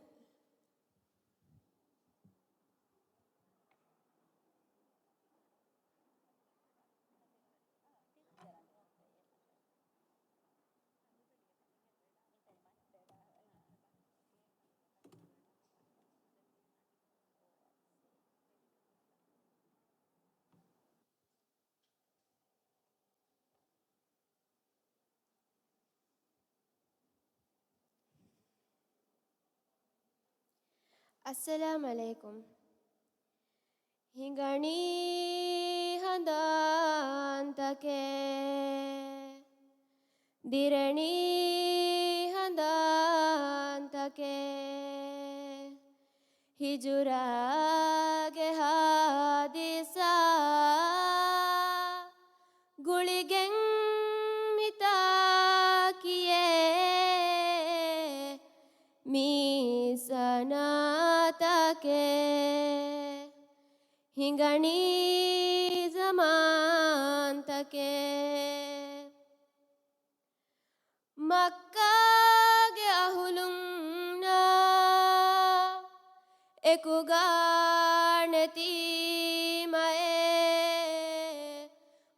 Assalamu alaikum. Hingani handantake dirani handantake hijurage hadisa guligen mitakiye mi sanatake hingani zaman take Makkah එකුගානතිමයේ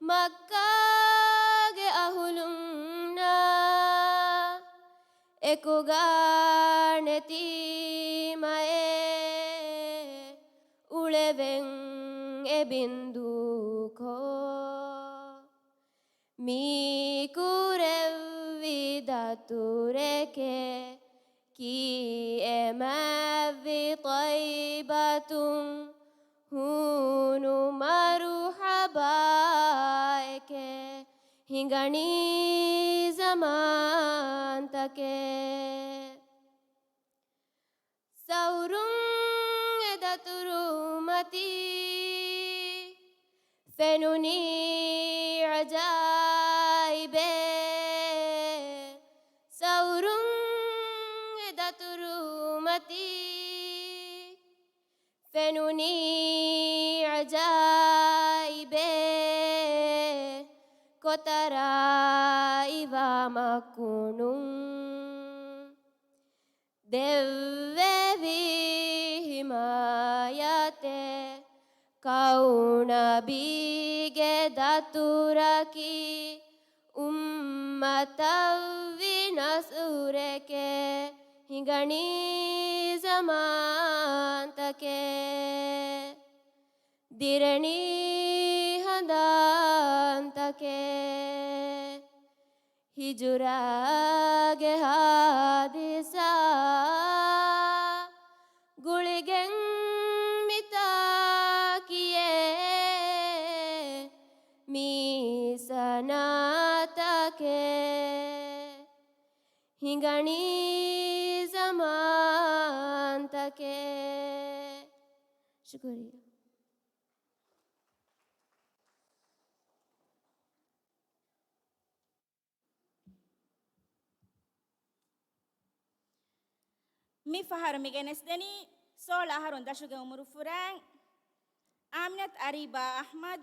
මක්කාගේ අහුළුන්නා එකුගානතිමයේ උළෙවෙන් එබින්දුකෝ මීකුරෙව්වි දතුරෙකේ كي أمذي طيبة هونو مرحباك هنغني زمان تك سورون دترومتي فنوني عجائبه سورون فنوني عجائبه كترائبا مكونون دبي حمايته كون بيجه داتوركي أمة ونسورك هنغني زمان تك ديرني هندان تك هجراغ حادثة غلغن متاكيه ميسنا تك هنغني زمان تك شكرا می فهر میگنستنی سال هرون دشوگ عمر فرنگ آمنت عریبا احمد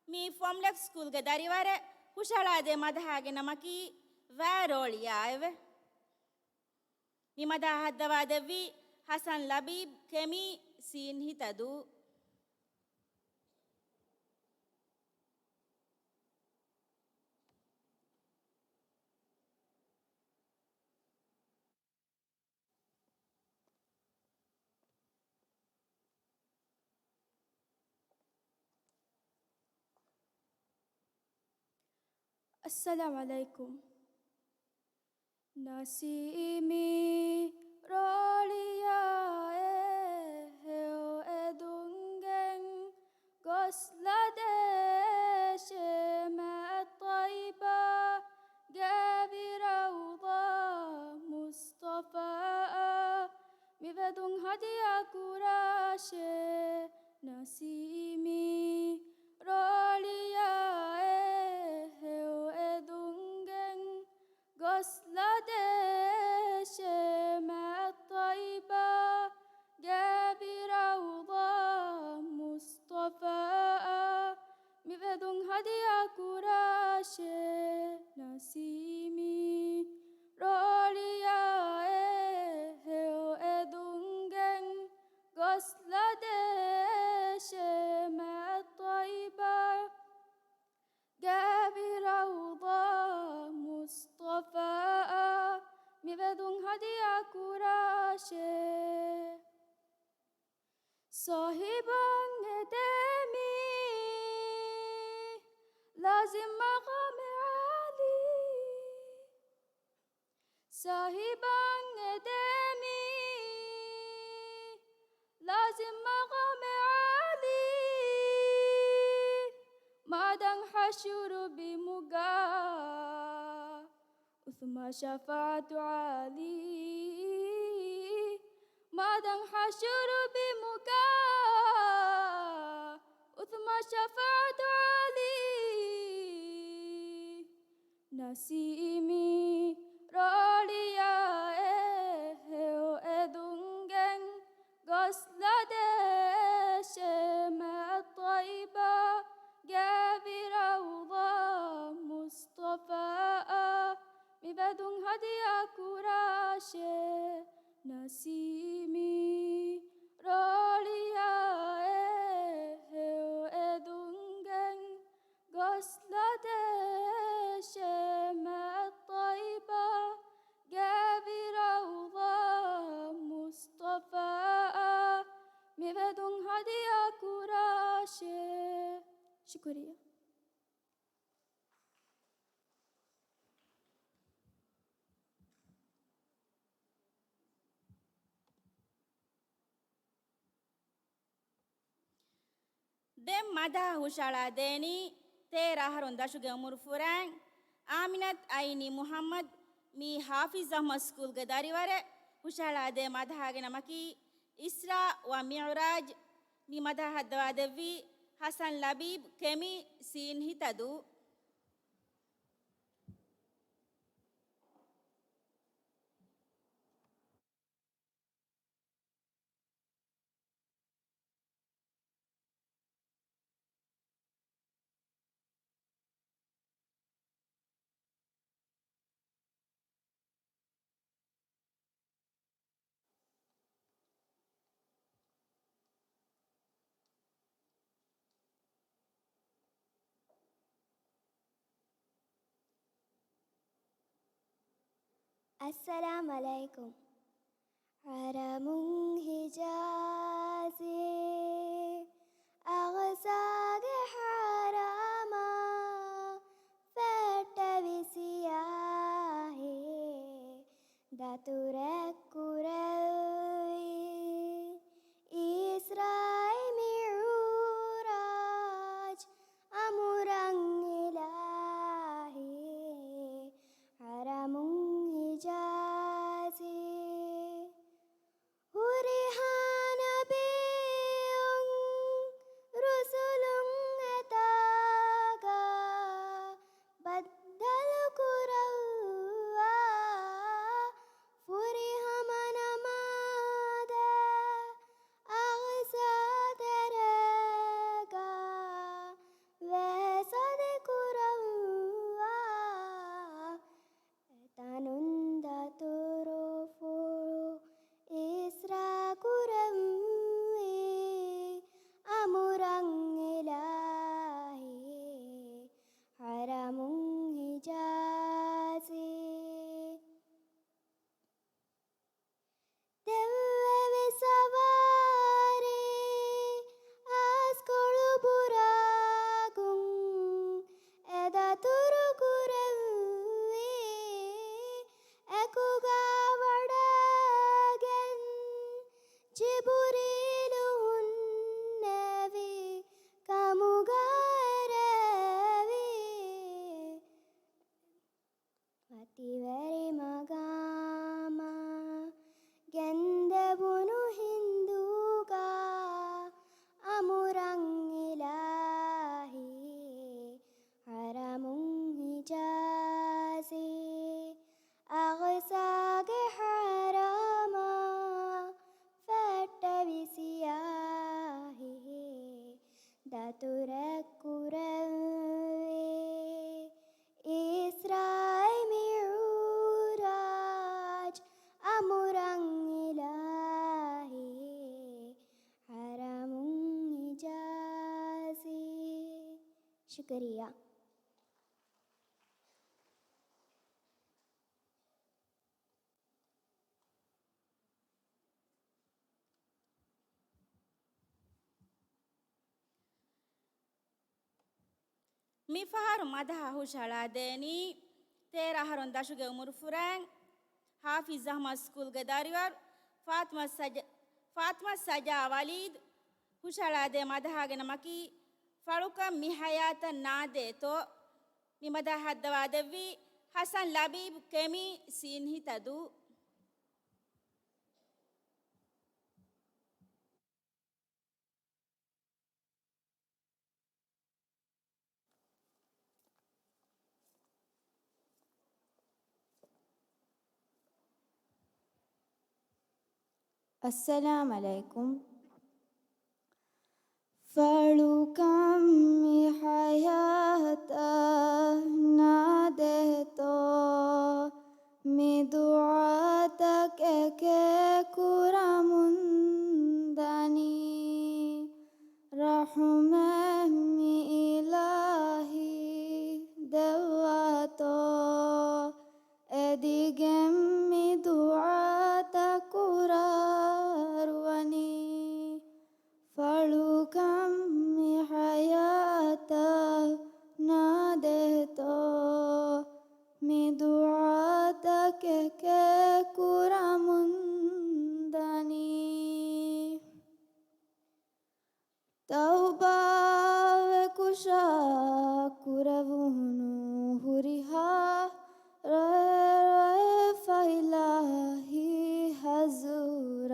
می فاملک سکول گداری واره خوشحالاده مدهاگ نمکی و رولیایو می مدهاد دوادوی حسن لبیب کمی سین هیتدو السلام عليكم نسيمي روليا هيو ادونغن غسلا دشمة الطيبة جابي روضة مصطفى مبدون هدية كراشة نسيمي روليا غسلة دشمة الطيبة جابي روضة مصطفى مبدون هدية كراشة نسيمي روليا هيو ادونغن غسلة دشمة الطيبة جابي روضة مصطفى مبدون هدية كراشة صاحبا ندمي لازم مقام عالي صاحبا ندمي لازم مقام عالي مادام حشر بمقام ثم شفاعة عالي مادام حشر بمقام ثم شفاعة عالي نسيمي روليا هيو ادونغن غسلة دشمة الطيبة جابي روضة مصطفى مبدون هدية كراشة نسيمي شكريا. dem mada hushala deni te raharun dashuge umur furang aminat aini muhammad mi hafiz ahmad school ge dariware hushala de mada ge namaki isra wa mi'raj mi mada hadwa devi hasan labib kemi sin hitadu. السلام عليكم. حرم حجازي أغساق حراما فتبسياهي داتورك كروي إسرائيل معراج أمران إلهي حرم حجازي هريها نبي رسل أتاقا بدل كروا فريها من ماذا أغسى درقا وسد كروا تنند تروفو إسرا كروي أمران إلهي حرم حجازي دوّي سواري أسكول براغون إذا تركروي أكوغا وداغن جبريل النبي كمغاربي متيوري مغاما جندبونو هندوغا أمران إلهي حرم حجازي أغساق حراما فتبسياهي داتورك كروي إسرائيل معراج أمران إلهي حرم حجازي. شكريا. mi faharu madaha hushala deni te raharun dashuge umur furang hafiz ahmad school ge dariwar fatma saja walid hushala de madaha ge namaki faruka mi hayata nade to mi madaha hadwa devi hasan labib kemi sin hitadu. السلام عليكم. فلوكم حياته نادته بدعاتك كرمندني رحمة إلهي دواته أديجم دعاتك كراروني فلوكم حياته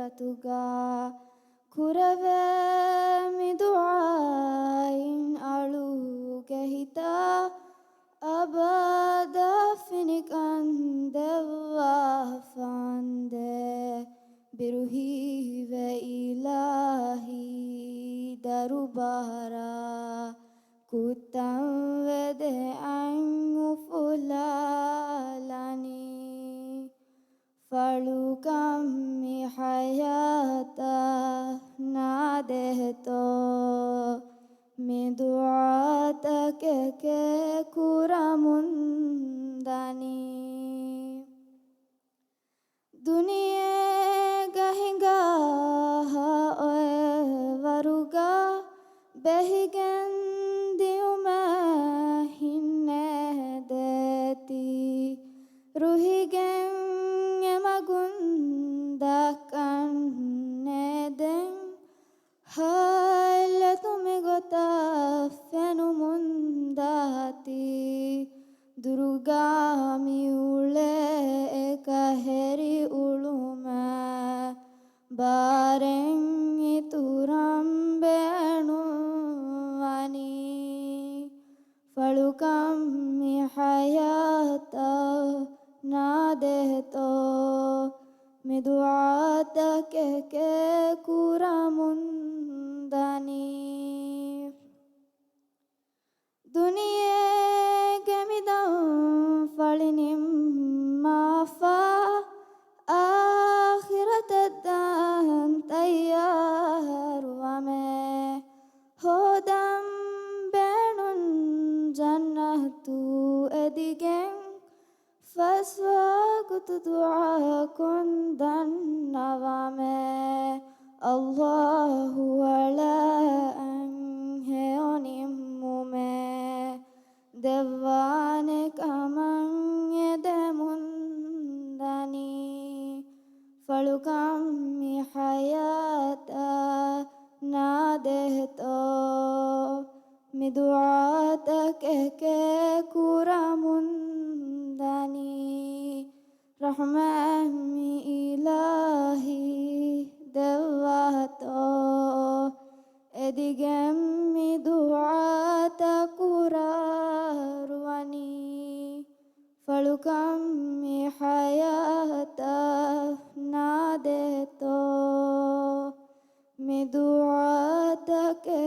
රතුගා කුරවෑ මිදුආයින් අලුගෙහිතා අබාදා ෆිනිකන් දෙවා ෆන්දේ biruhive ilahi darubara kutam vede angu fulalani falukam mi hayata nadeto mi duata ke kuramundani दुनिया गहिंगा ओए वरुगा बहिगन दियो मैं हिन्ने देती रुहिगन यमगुंदा कन्ने दें हाल तुम्हें गोता फेनु मुंदाती दुर्गामी उले kaheri uluma bareng ituram benu ani falukam mi hayata nadeto miduata ke kuramundani dunia gemidam falinim mafa akhirat dan tayyar wame hodam benun jannatu edigen faswa kutu dua kundan nawame Allahu ala anhe onimmume devane kamang edemundani falukam mi hayata nadeto miduata ke kuramundani rahman mi ilahi dewato edigem mi duata kurarwani falukam mi hayata nadeto mi duata ke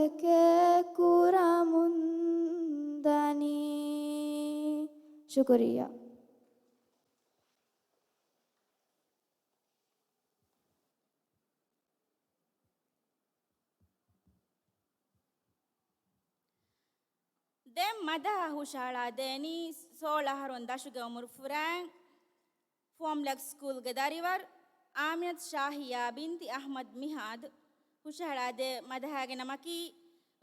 kuramundani shukriya dem madaha hushala deni sola haron dashuge umur furan formlex school gedarivar Aminat Shahiya binti Ahmad Mihad hushala de madaha ge namaki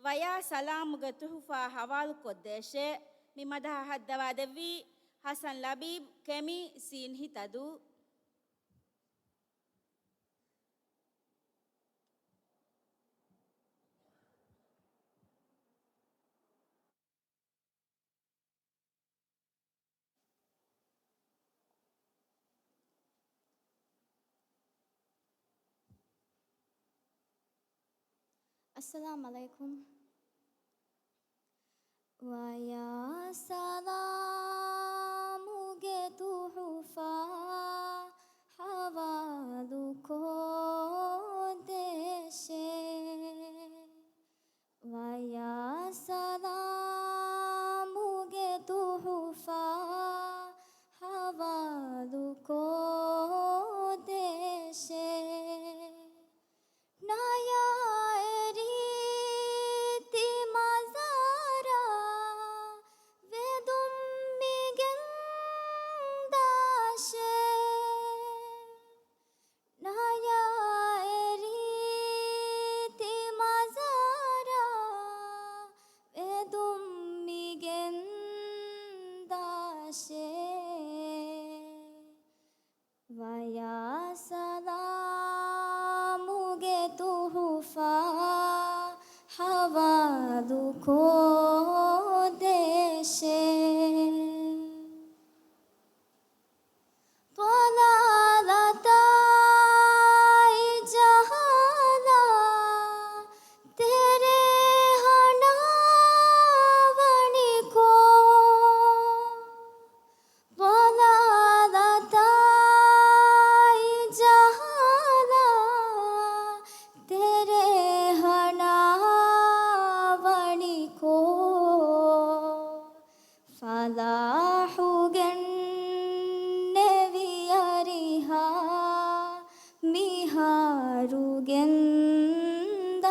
vaya salam ge tuhfa hawal koddeshe mi madaha haddawa devi Hasan Labib kemi sin hitadu Assalamu alaikum. Waya salamu getuhufa hawalu kodeshe. Waya salamu getuhufa hawalu kodeshe. Naya Vaya salamu getuhufa hawalu kodeshe Talalata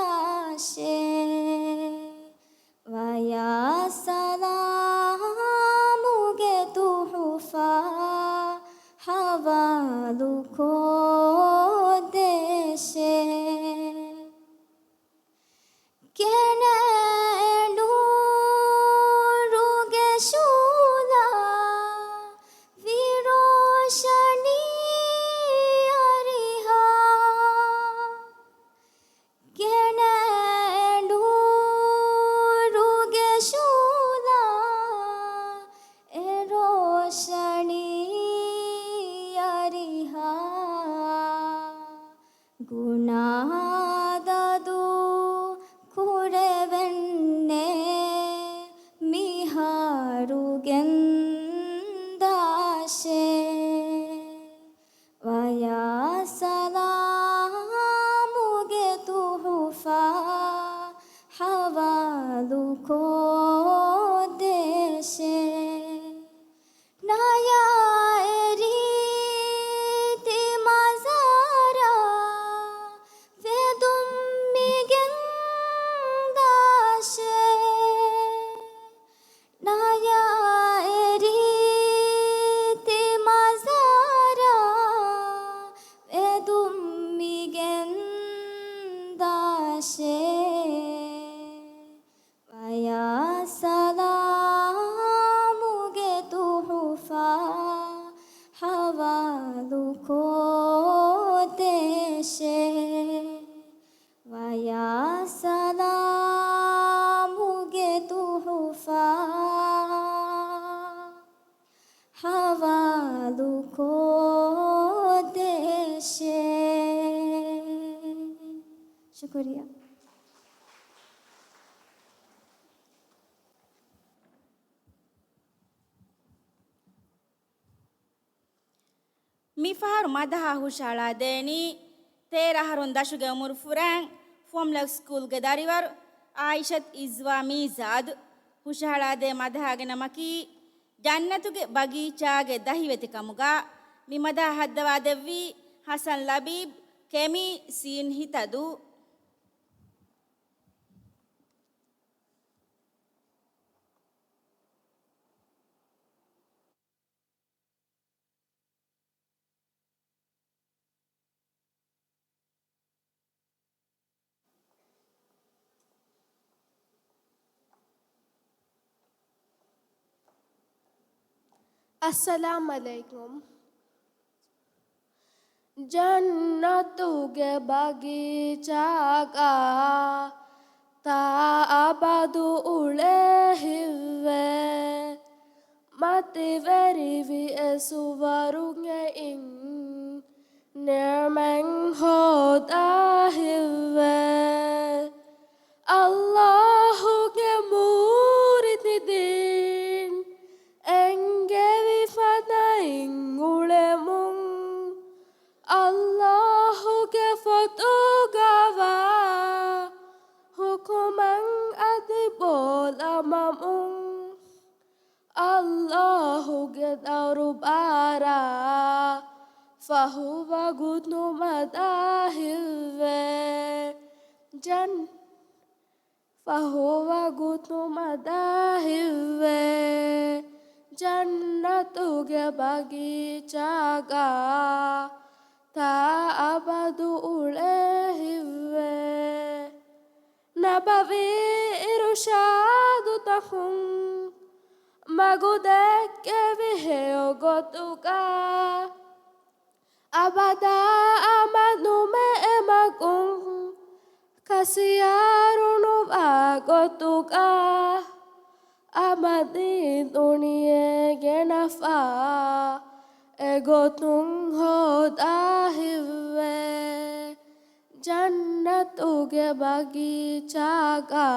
miharugendashe Vaya salamuge tuhufa havaluko deshe Kenelu ruge shula viroshani ariha Kenelu ruge shula eroshani ariha Gunadadu kurevenne miharugendashe Vaya salamuge tuhufa havaluko deshe Naya eriti mazara vedum migendashe Naya eriti mazara vedum migendashe Vaya salamuge tuhufa havaluko deshe Vaya salamuge tuhufa havaluko deshe Shukriya ಮಿಫಾರು ಮದಹ ಹುಷಾಳ ದೇನಿ ತೇರ ಹರುನ್ ದಶುಗೆ ಉಮುರ್ ಫುರಂಗ್ ಫೋಮ್ಲಕ್ ಸ್ಕೂಲ್ಗೆ ದಾರಿವರ್ ಆಯಿಷತ್ ಇಜ್ವಾ ಮೀಜಾದ್ ಹುಷಾಳ ದೇ ಮದಹಗೆ ನಮಕಿ ಜನ್ನತುಗೆ ಬಗೀಚಾಗೆ ದಹಿವೆತಿ ಕಮುಗ ಮಿ ಮದಹ ಹದ್ದವಾದೆವ್ವಿ ಹಸನ್ ಲಬೀಬ್ ಕೆಮಿ ಸೀನ್ ಹಿತದು Assalamu alaikum. Jannatuge bagichaga taabadu ulehivve mativerivi esuvarunge in nermeng hodahivve Allahuge murididin engevi fadain ulemung Allahuge fotogava hukumang adibol amamung Allahuge darubara fahuwa gudnu madahilve jan fahuwa gudnu madahilve jannatuge bagichaga taabadu ulehivve nabavi irushadu tahum magudekke viheogotuka abada amanume emagung kasiyarunu agotuka amadi duniye genafa egotung hodahivve jannatuge bagichaga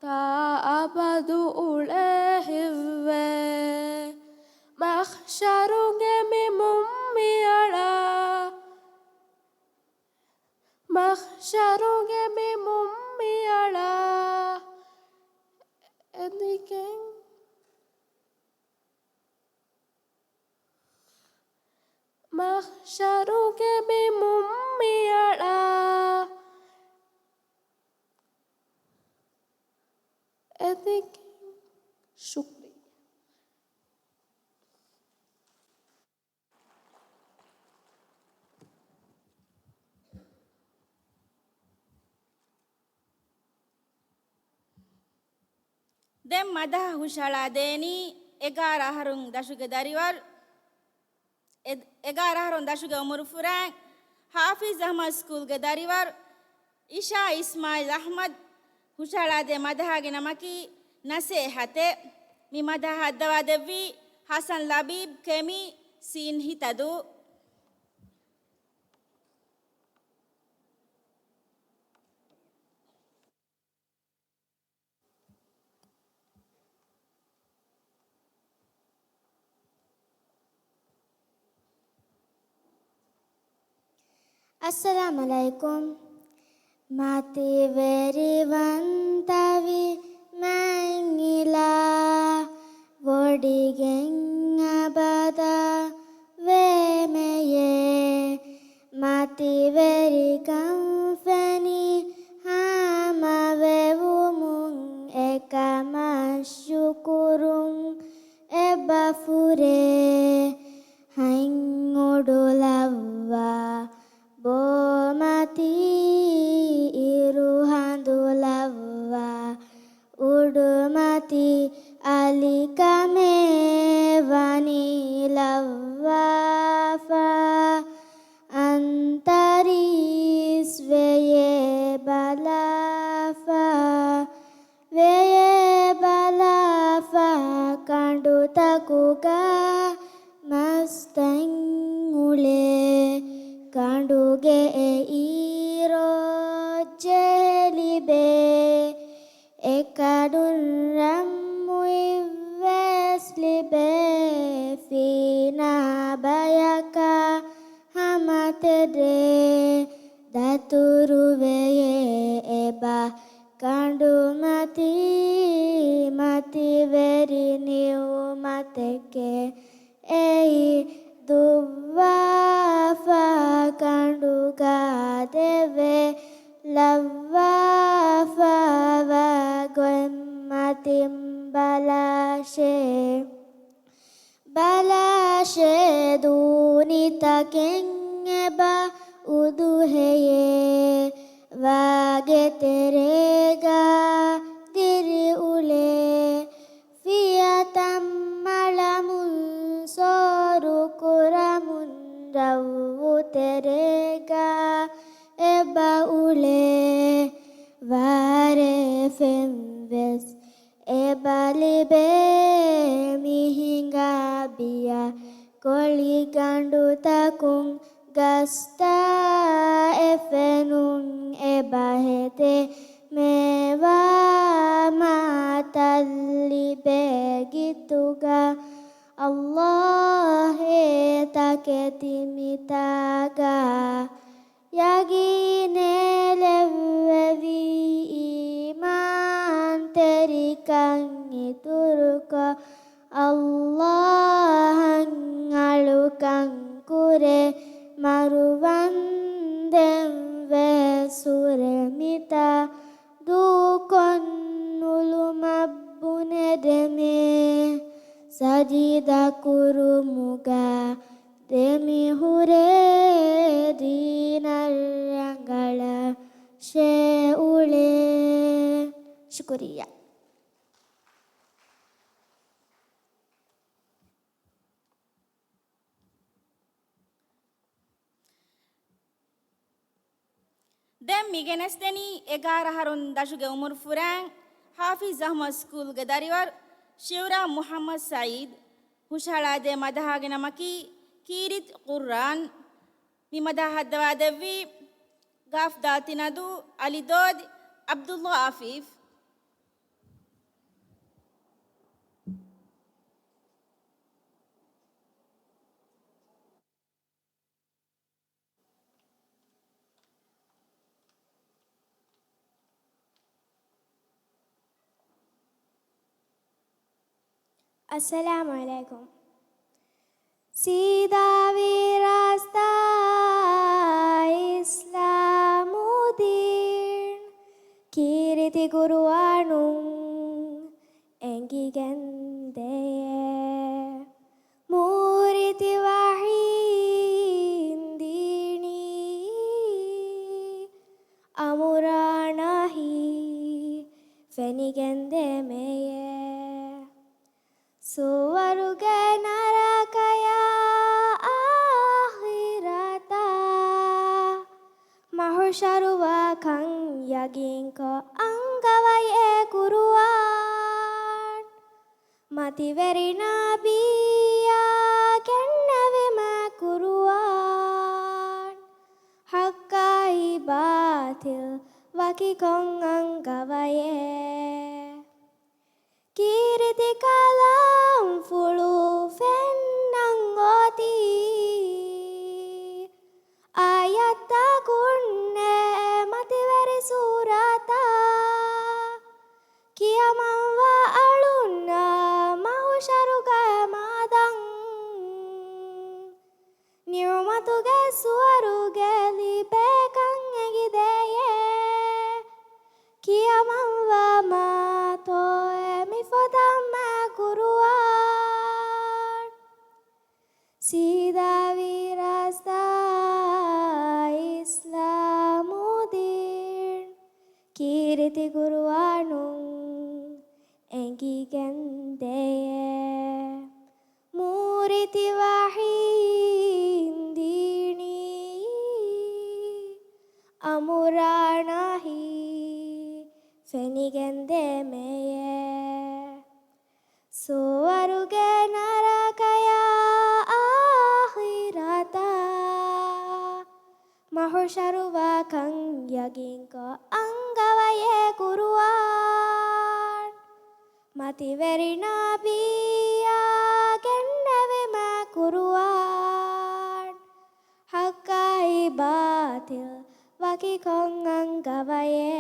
taabadu ulehivve mahsharunge mimummiala mahsharunge mimummiala ediken mahsharuge mimummiala شكري. දැන් මදහ හුෂලා දේනි එගාරහරුන් දශුග දරිවර් එගාරහරුන් දශුග උමරු ෆුරාන් ಹಾಫಿಜ್ ಅಹಮದ್ ಸ್ಕೂಲ್ಗೆ ದರಿವರ್ ಇಶಾ ಇಸ್ಮಾಯಿಲ್ ಅಹಮದ್ ಹುಷಾಳಾದೆ ಮದಹಾಗೆ ನಮಕಿ ನಸೆ ಹತೆ ಮಿ ಮದಹ ಹದ್ದವಾದೆವ್ವಿ ಹಸನ್ ಲಬೀಬ್ ಕೆಮಿ ಸೀನ್ ಹಿತದು Assalamu alaikum. Mati veri vantavi mangila vodigen abada vemeye mati veri kamfani hama vevumun ekamashukurun ebafure haingodolava Bomati iruhandulava udumati alikame vanilava antaris veye balafa kanduta mastangule kanduge iro jelibe ekadun ramui veslibe fina bayaka hamatede daturuweye eba kandumati mati veri niumateke ei Duwafa kanduga deve lavafa vagoematim balashe dunita kengeba uduheye vageterega diri ule fiatam malamun soru kuramun rawu terega eba ule vare femves eba libe mihinga biya koli gandu takung gasta efenun eba hete mewa matalli begituga Allah taketimitaga yagine levevi iman terikan iturka Allah ngalukan kure maruvandem ve suremita dukon nulumabune deme sajida kurumuga demi hure dinarangala sheule shukriya දැන් මිගෙනස්තනි එගාරහරුන් දශුගේ උමර් ෆුරාන් ಹಾಫಿಜ್ ಅಹಮದ್ ಸ್ಕೂಲ್ಗೆ ದರಿವರ್ ಶಿವರಾ ಮುಹಮ್ಮದ್ ಸಯೀದ್ ಹುಷಾಳಾದೆ ಮದಹಾಗೆ ನಮಕಿ ಕೀರಿತ್ ಕುರ್ರಾನ್ ಮಿ ಮದಹ ಹದ್ದವಾದೆವ್ವಿ ಗಾಫ್ ದಾತಿನದು ಅಲಿದೋದ್ ಅಬ್ದುಲ್ಲಾ ಆಫೀಫ್ Assalamu alaikum. सीधा वे रास्ता इस्लामुदीन कीर्ति गुरुआनु engigen فنگنده میه سوارگ نرکیا آخرتا محشروا کن یگین کو انگوای کروان متی وری نبیا کنوی ما کروان حقای باطل وکی کن انگوای kiriti kalam fulu fennangoti ayat takunne mativeri surata kiyaman wa alunna mahusharuga madang nirmatuge suwaruge libekan egideye kiyaman wa matoe mifodama kuruan sida virasta islamudin kiriti kuruanung enggi gendeye muriti wahindini amuranahi fenigende meye suwaruge narakaya akhirata mahusharuwa kang yagin ko anggawaye kuruan mati veri nabiya gennevi ma kuruan hakkai batil waki kong anggawaye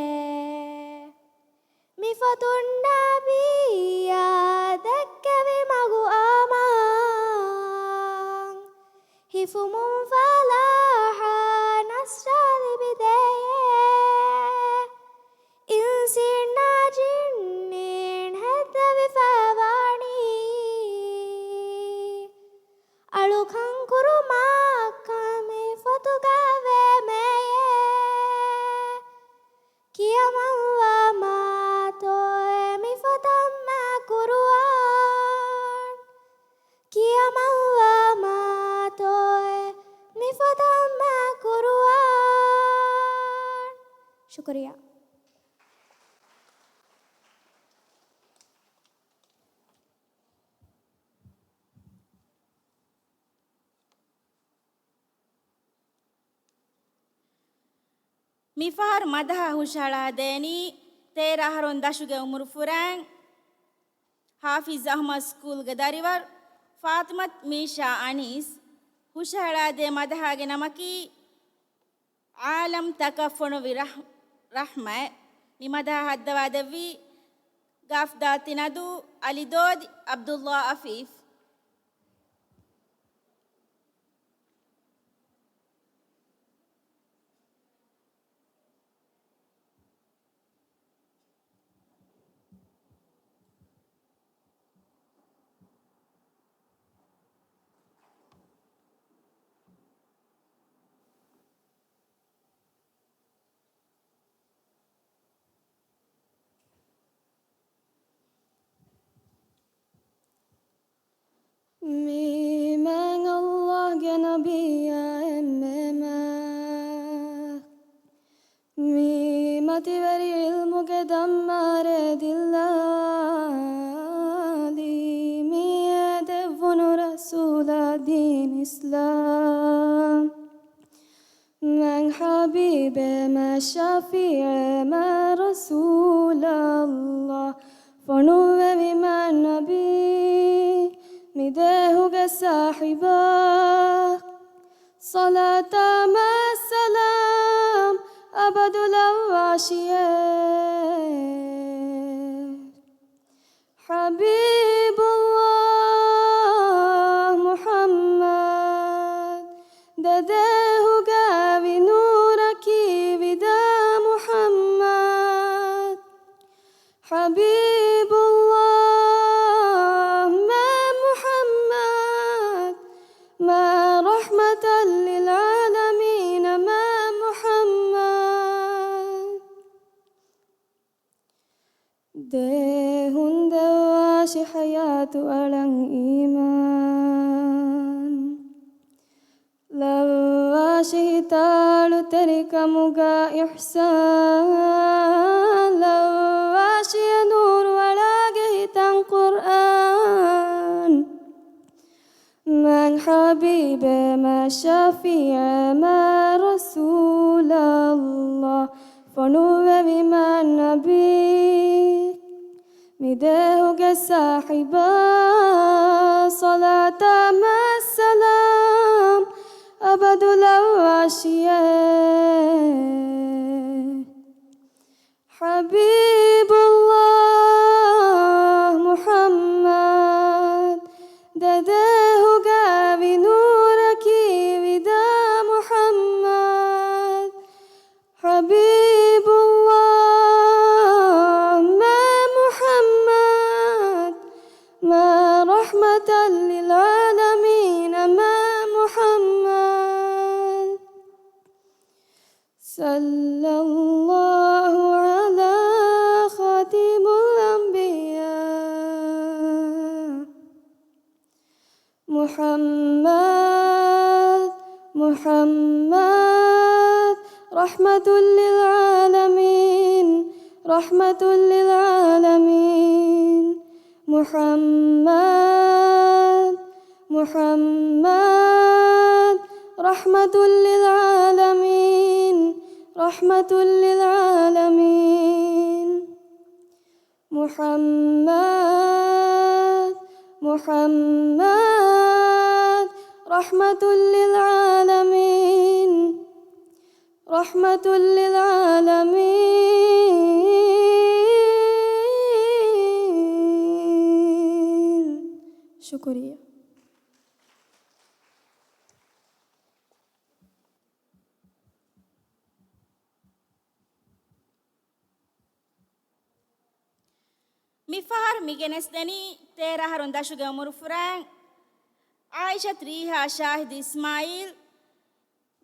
mifatun nabiya dekkevi magu amang hifumum falaha nasrali bideye insirna jinnin heddevi favani alukhan kurumakami fatugave meye kiyaman wa matoe mifatamma kuruan kiyaman wa matoe mifatamma kuruan shukriya මිෆහර් මදහ හුෂාලා දේනි තේරහරුන් දශුගේ උමුරු ෆුරන් ಹಾಫಿಜ್ ಅಹ್ಮದ್ ಸ್ಕೂಲ್ ಗದಾರಿವರ್ ಫಾತಿಮತ್ ಮೀಶಾ ಅನೀಸ್ ಹುಷಾಳಾ ದೇ ಮದಹಾಗೆ ನಮಕಿ ಆಲಂ ತಕಫುಣು ರಹ್ಮ ನಿಮದಹ ಹದ್ದವಾದವಿ ಗಾಫ್ದಾ ತಿನದು ಅಲಿದೋದ್ ಅಬ್ದುಲ್ಲಾ Afif Mimang Allah ganabiya emmema Mimati veri ilmu ke dammare dilladi Miye devunu rasula din islam Man habibe ma shafi'e ma rasulallah Fornuve vi ma nabi مداهك صاحبا صلاة ما السلام أبد الأواشية حبيب الله محمد دداهك بنورك بدا محمد حبيب الله ما رحمة للعالمين ما محمد دهن دواش حياة ألم إيمان لواش هتال ترك مغا إحسان لواش نور ولا جهتان قرآن من حبيب ما شفيع ما رسول الله فنوب بما النبي مداه صاحبا صلاة مع السلام أبد الأواشياء حبيب الله محمد دده قابي نورك ودا محمد حبيب الله ما محمد ما رحمة للعالمين ما محمد صلى الله على خاتم الأنبياء محمد محمد رحمة للعالمين رحمة للعالمين محمد محمد رحمة للعالمين رحمة للعالمين محمد محمد رحمة للعالمين رحمة للعالمين شكرا مفهر ميجنس دني تيرا هرنداشو جمهور فران عائشة ريها شاهد إسماعيل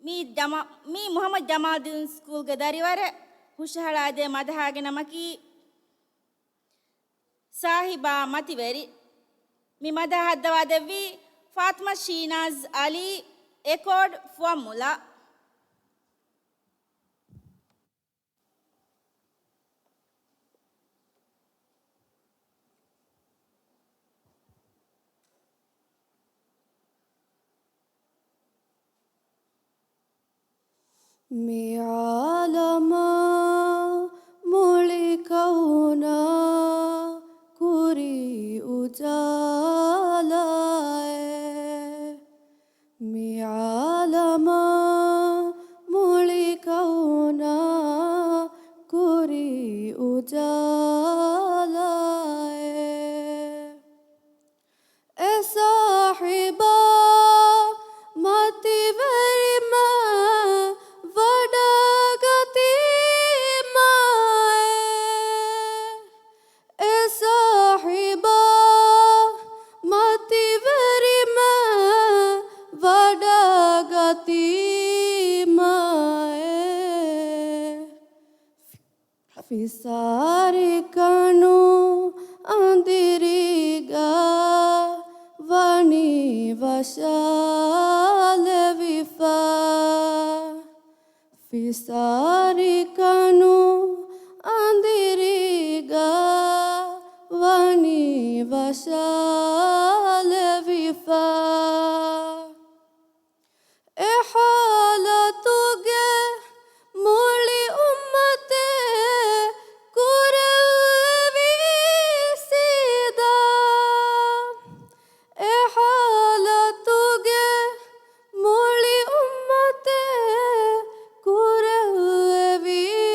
مي محمد جمال الدين سكول گداري وره هوشهلا دي مدهاگ نمكي صاحبا متي وری مي مدها دوا دوي فاطمة شيناز علي اكورد فوامولا مي عالما ملكونا كوري أجالا مي عالما ملكونا كوري أجالا صاحبا متي ورما وڈاگتی مائے صاحبا متی ورما وڈاگتی مائے فساری کانو اندریگا وانی وشال وفا فساری کانو اندریگا وانی وشال وفا حالتوگے مولی امتے کوروی سیدہ حالتوگے مولی امتے کوروی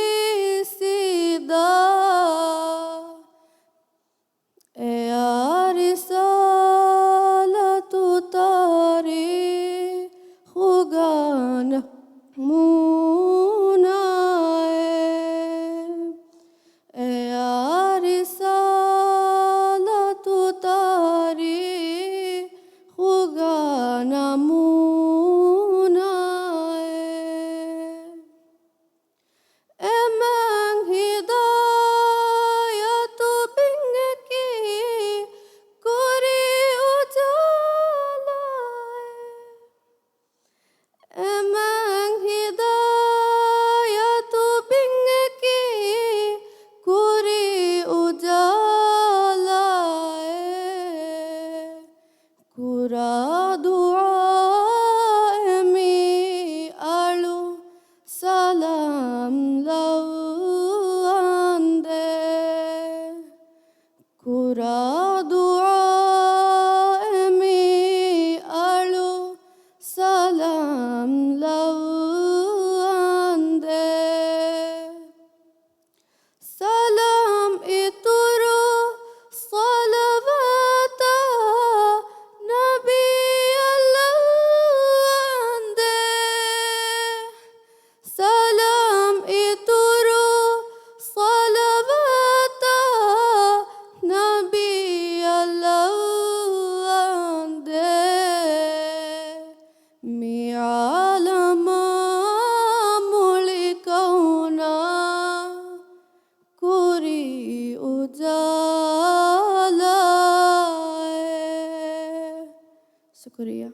شكريا.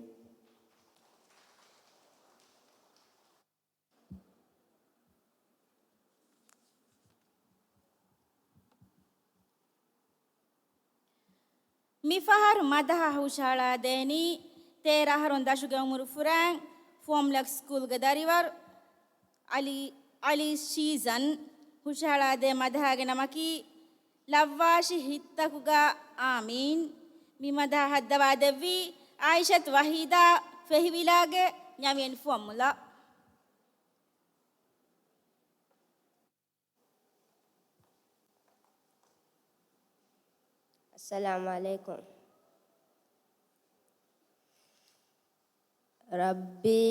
ಮಿಫಹರ್ ಮದಹ ಹುಶಾಳ ದೇನಿ ತೇರಹರೊಂದು ದಶುಗೆ ಉಮರು ಫುರಾಂಗ್ ಫೋಮ್ಲಕ್ ಸ್ಕೂಲ್ಗೆ ದರಿವರ್ ಅಲಿ ಶೀಸನ್ ಹುಶಾಳ ದೇ ಮದಹಾಗೆ ನಮಕಿ ಲವ್ವಾಶಿ ಹಿತ್ತಕುಗ ಆಮೀನ್ ಮಿ ಮದಹ ಹದ್ದವಾದೆವ್ವಿ ಆಯಿಷತ್ ವಹೀದಾ ಫೆಹಿವಿಲಾಗೆ ನ್ಯಾಮಿಯನ್ ಫೋಮ್ಲ السلام عليكم. ربي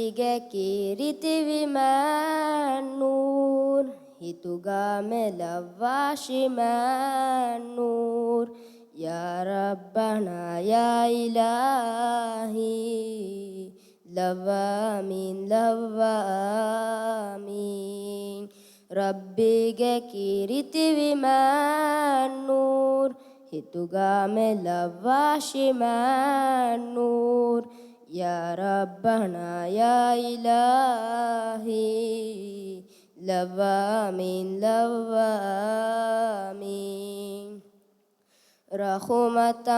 كيرتي بما النور هتوغا ملواشي ما النور يا ربنا يا إلهي لوامين لوامين ربي كيرتي بما النور هتوغا ملواشي ما النور يا ربنا يا إلهي لوامين لوامين رحمة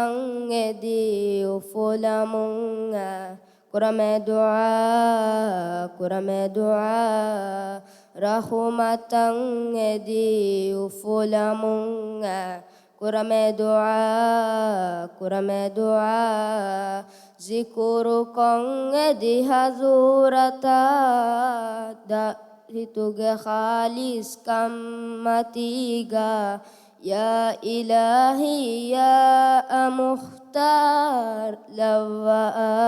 يدي فلمنا كرم دعاء رحمة يدي فلمنا كرم دعاء ذكركم دي حضورتا دارتوغ خالص كمتيغا يا إلهي يا مختار لو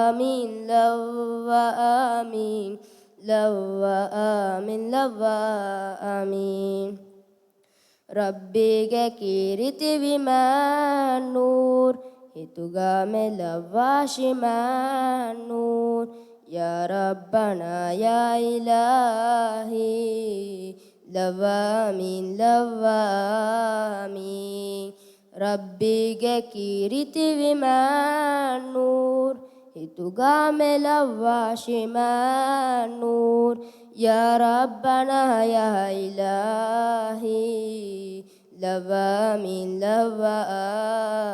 آمين لو آمين لو آمين لو آمين ربي كيرتي بما النور هتوغا ملواشي ما النور يا ربنا يا إلهي لوامين لوامين ربي كيرتي بما النور هتوغا ملواشي ما النور يا ربنا يا إلهي لوامين لوامين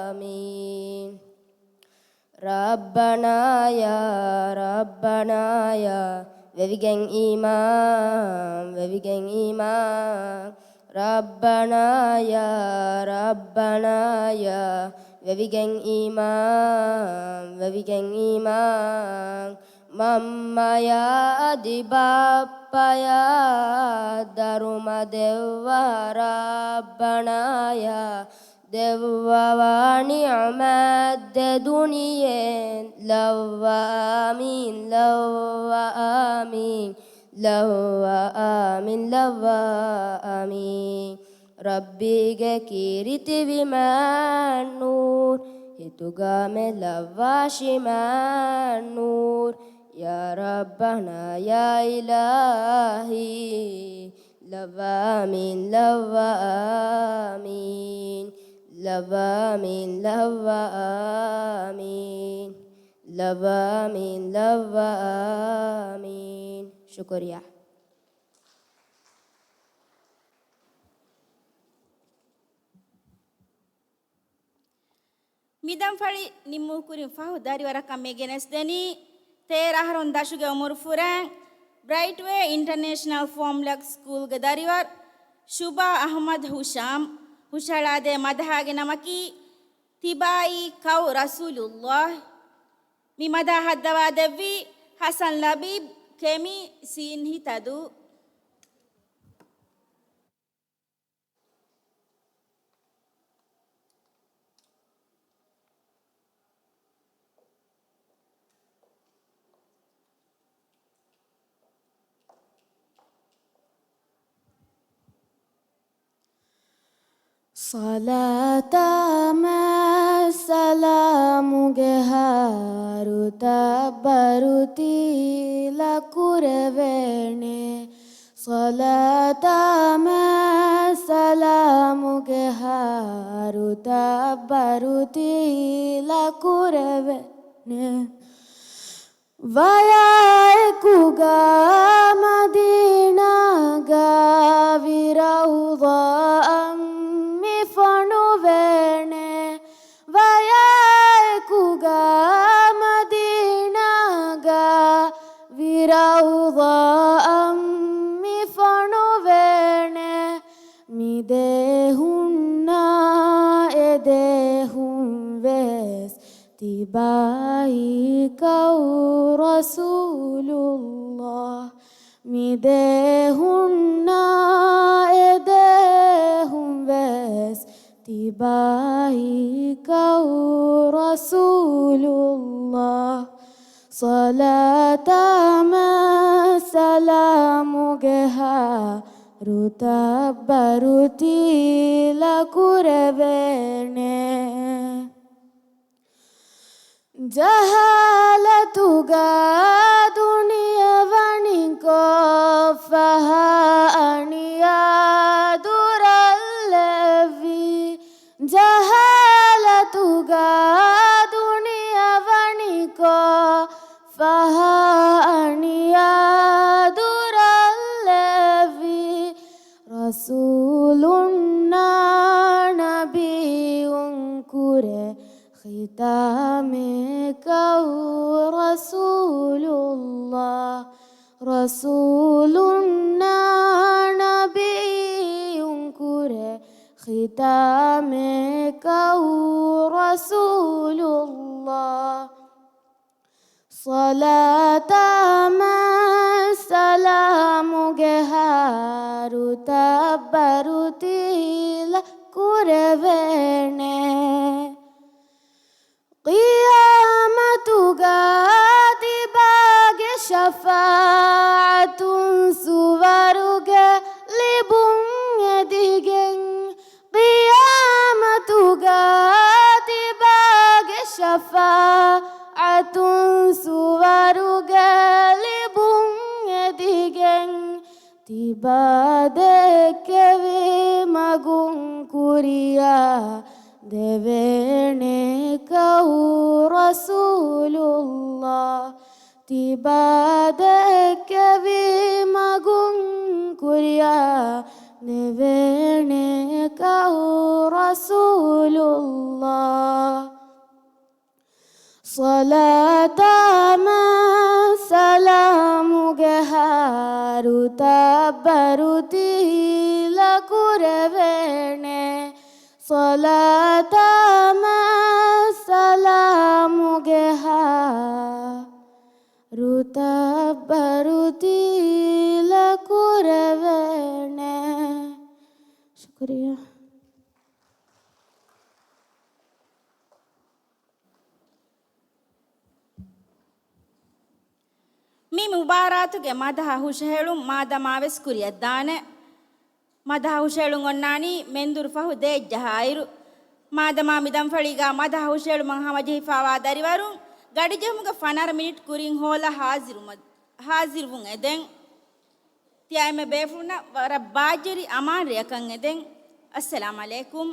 ربنا يا وبيجن إيمان ربنا يا وبيجن إيمان Mamma ya adi bappa ya daruma devva rabbana ya devva wa ni'mad duniyen lawwa amin lawwa amin lawwa amin lawwa amin rabbi ge kiriti bima nur hituga me lawwa shima nur يا ربنا يا إلهي لوامين لوامين لوامين لوامين لوامين لوامين شكرا ميدان فالي نمو كورين فاو داري ورقم ميجنس دني تيرهرون داشوغي أمور فوران برايتوي انترناشنال فورملك سكول گداريور شوبا أحمد هشام هشالادي مدهاگي نمكي تباي كو رسول الله مي مدها الدوادوي حسن لبيب كمي سينهي تدو صلاة ما سلام گهارو تبروتي لكوربني صلاة ما سلام گهارو تبروتي لكوربني വയായക്കുകാ മദീനഗാ വിറൗദാ അമ്മി ഫണുവേണേ വയായക്കുകാ മദീനഗാ വിറൗദാ അമ്മി ഫണുവേണേ മിദേഹുന്ന എദേഹും vase tibai kau Rasulullah midehunna edehum ves tibai kau Rasulullah salatama salamu geha rutabbaruti la kurevene ജഹാലതുഗാ ദുനിയവണിക്കോ ഫഹാഅണിയാദുറല്ലവി ജഹാലതുഗാ ദുനിയവണിക്കോ ഫഹാഅണിയാദുറല്ലവി റസൂലുന്നാ നബിയുൻ കുരെ ختامه كو رسول الله رسولنا نبي كره ختامه كو رسول الله صلاة ما سلام جهار تبرتيل كربنه قيامتك تباغ شفاعة سورك لبنيدك قيامتك تباغ شفاعة سورك لبنيدك تبادك بمغن كريا devene kau Rasulullah tibadeke bimagung kuria devene kau Rasulullah salatama salamu geharu tabbaruti la kurevene salatama salamu geha rutabbaruti la kuravene shukriya mi mubaratuge madaha hushhelum madamaves kuriyadane madaha hushhelum onnani mendur fahu de jahairu madama midam faliga madaha hushhelum hamaje hifawa dariwarun gadijemuga 15 minute kurin hola hazirun eden tiayme befuna wara bajeri aman rekan eden assalamu alaikum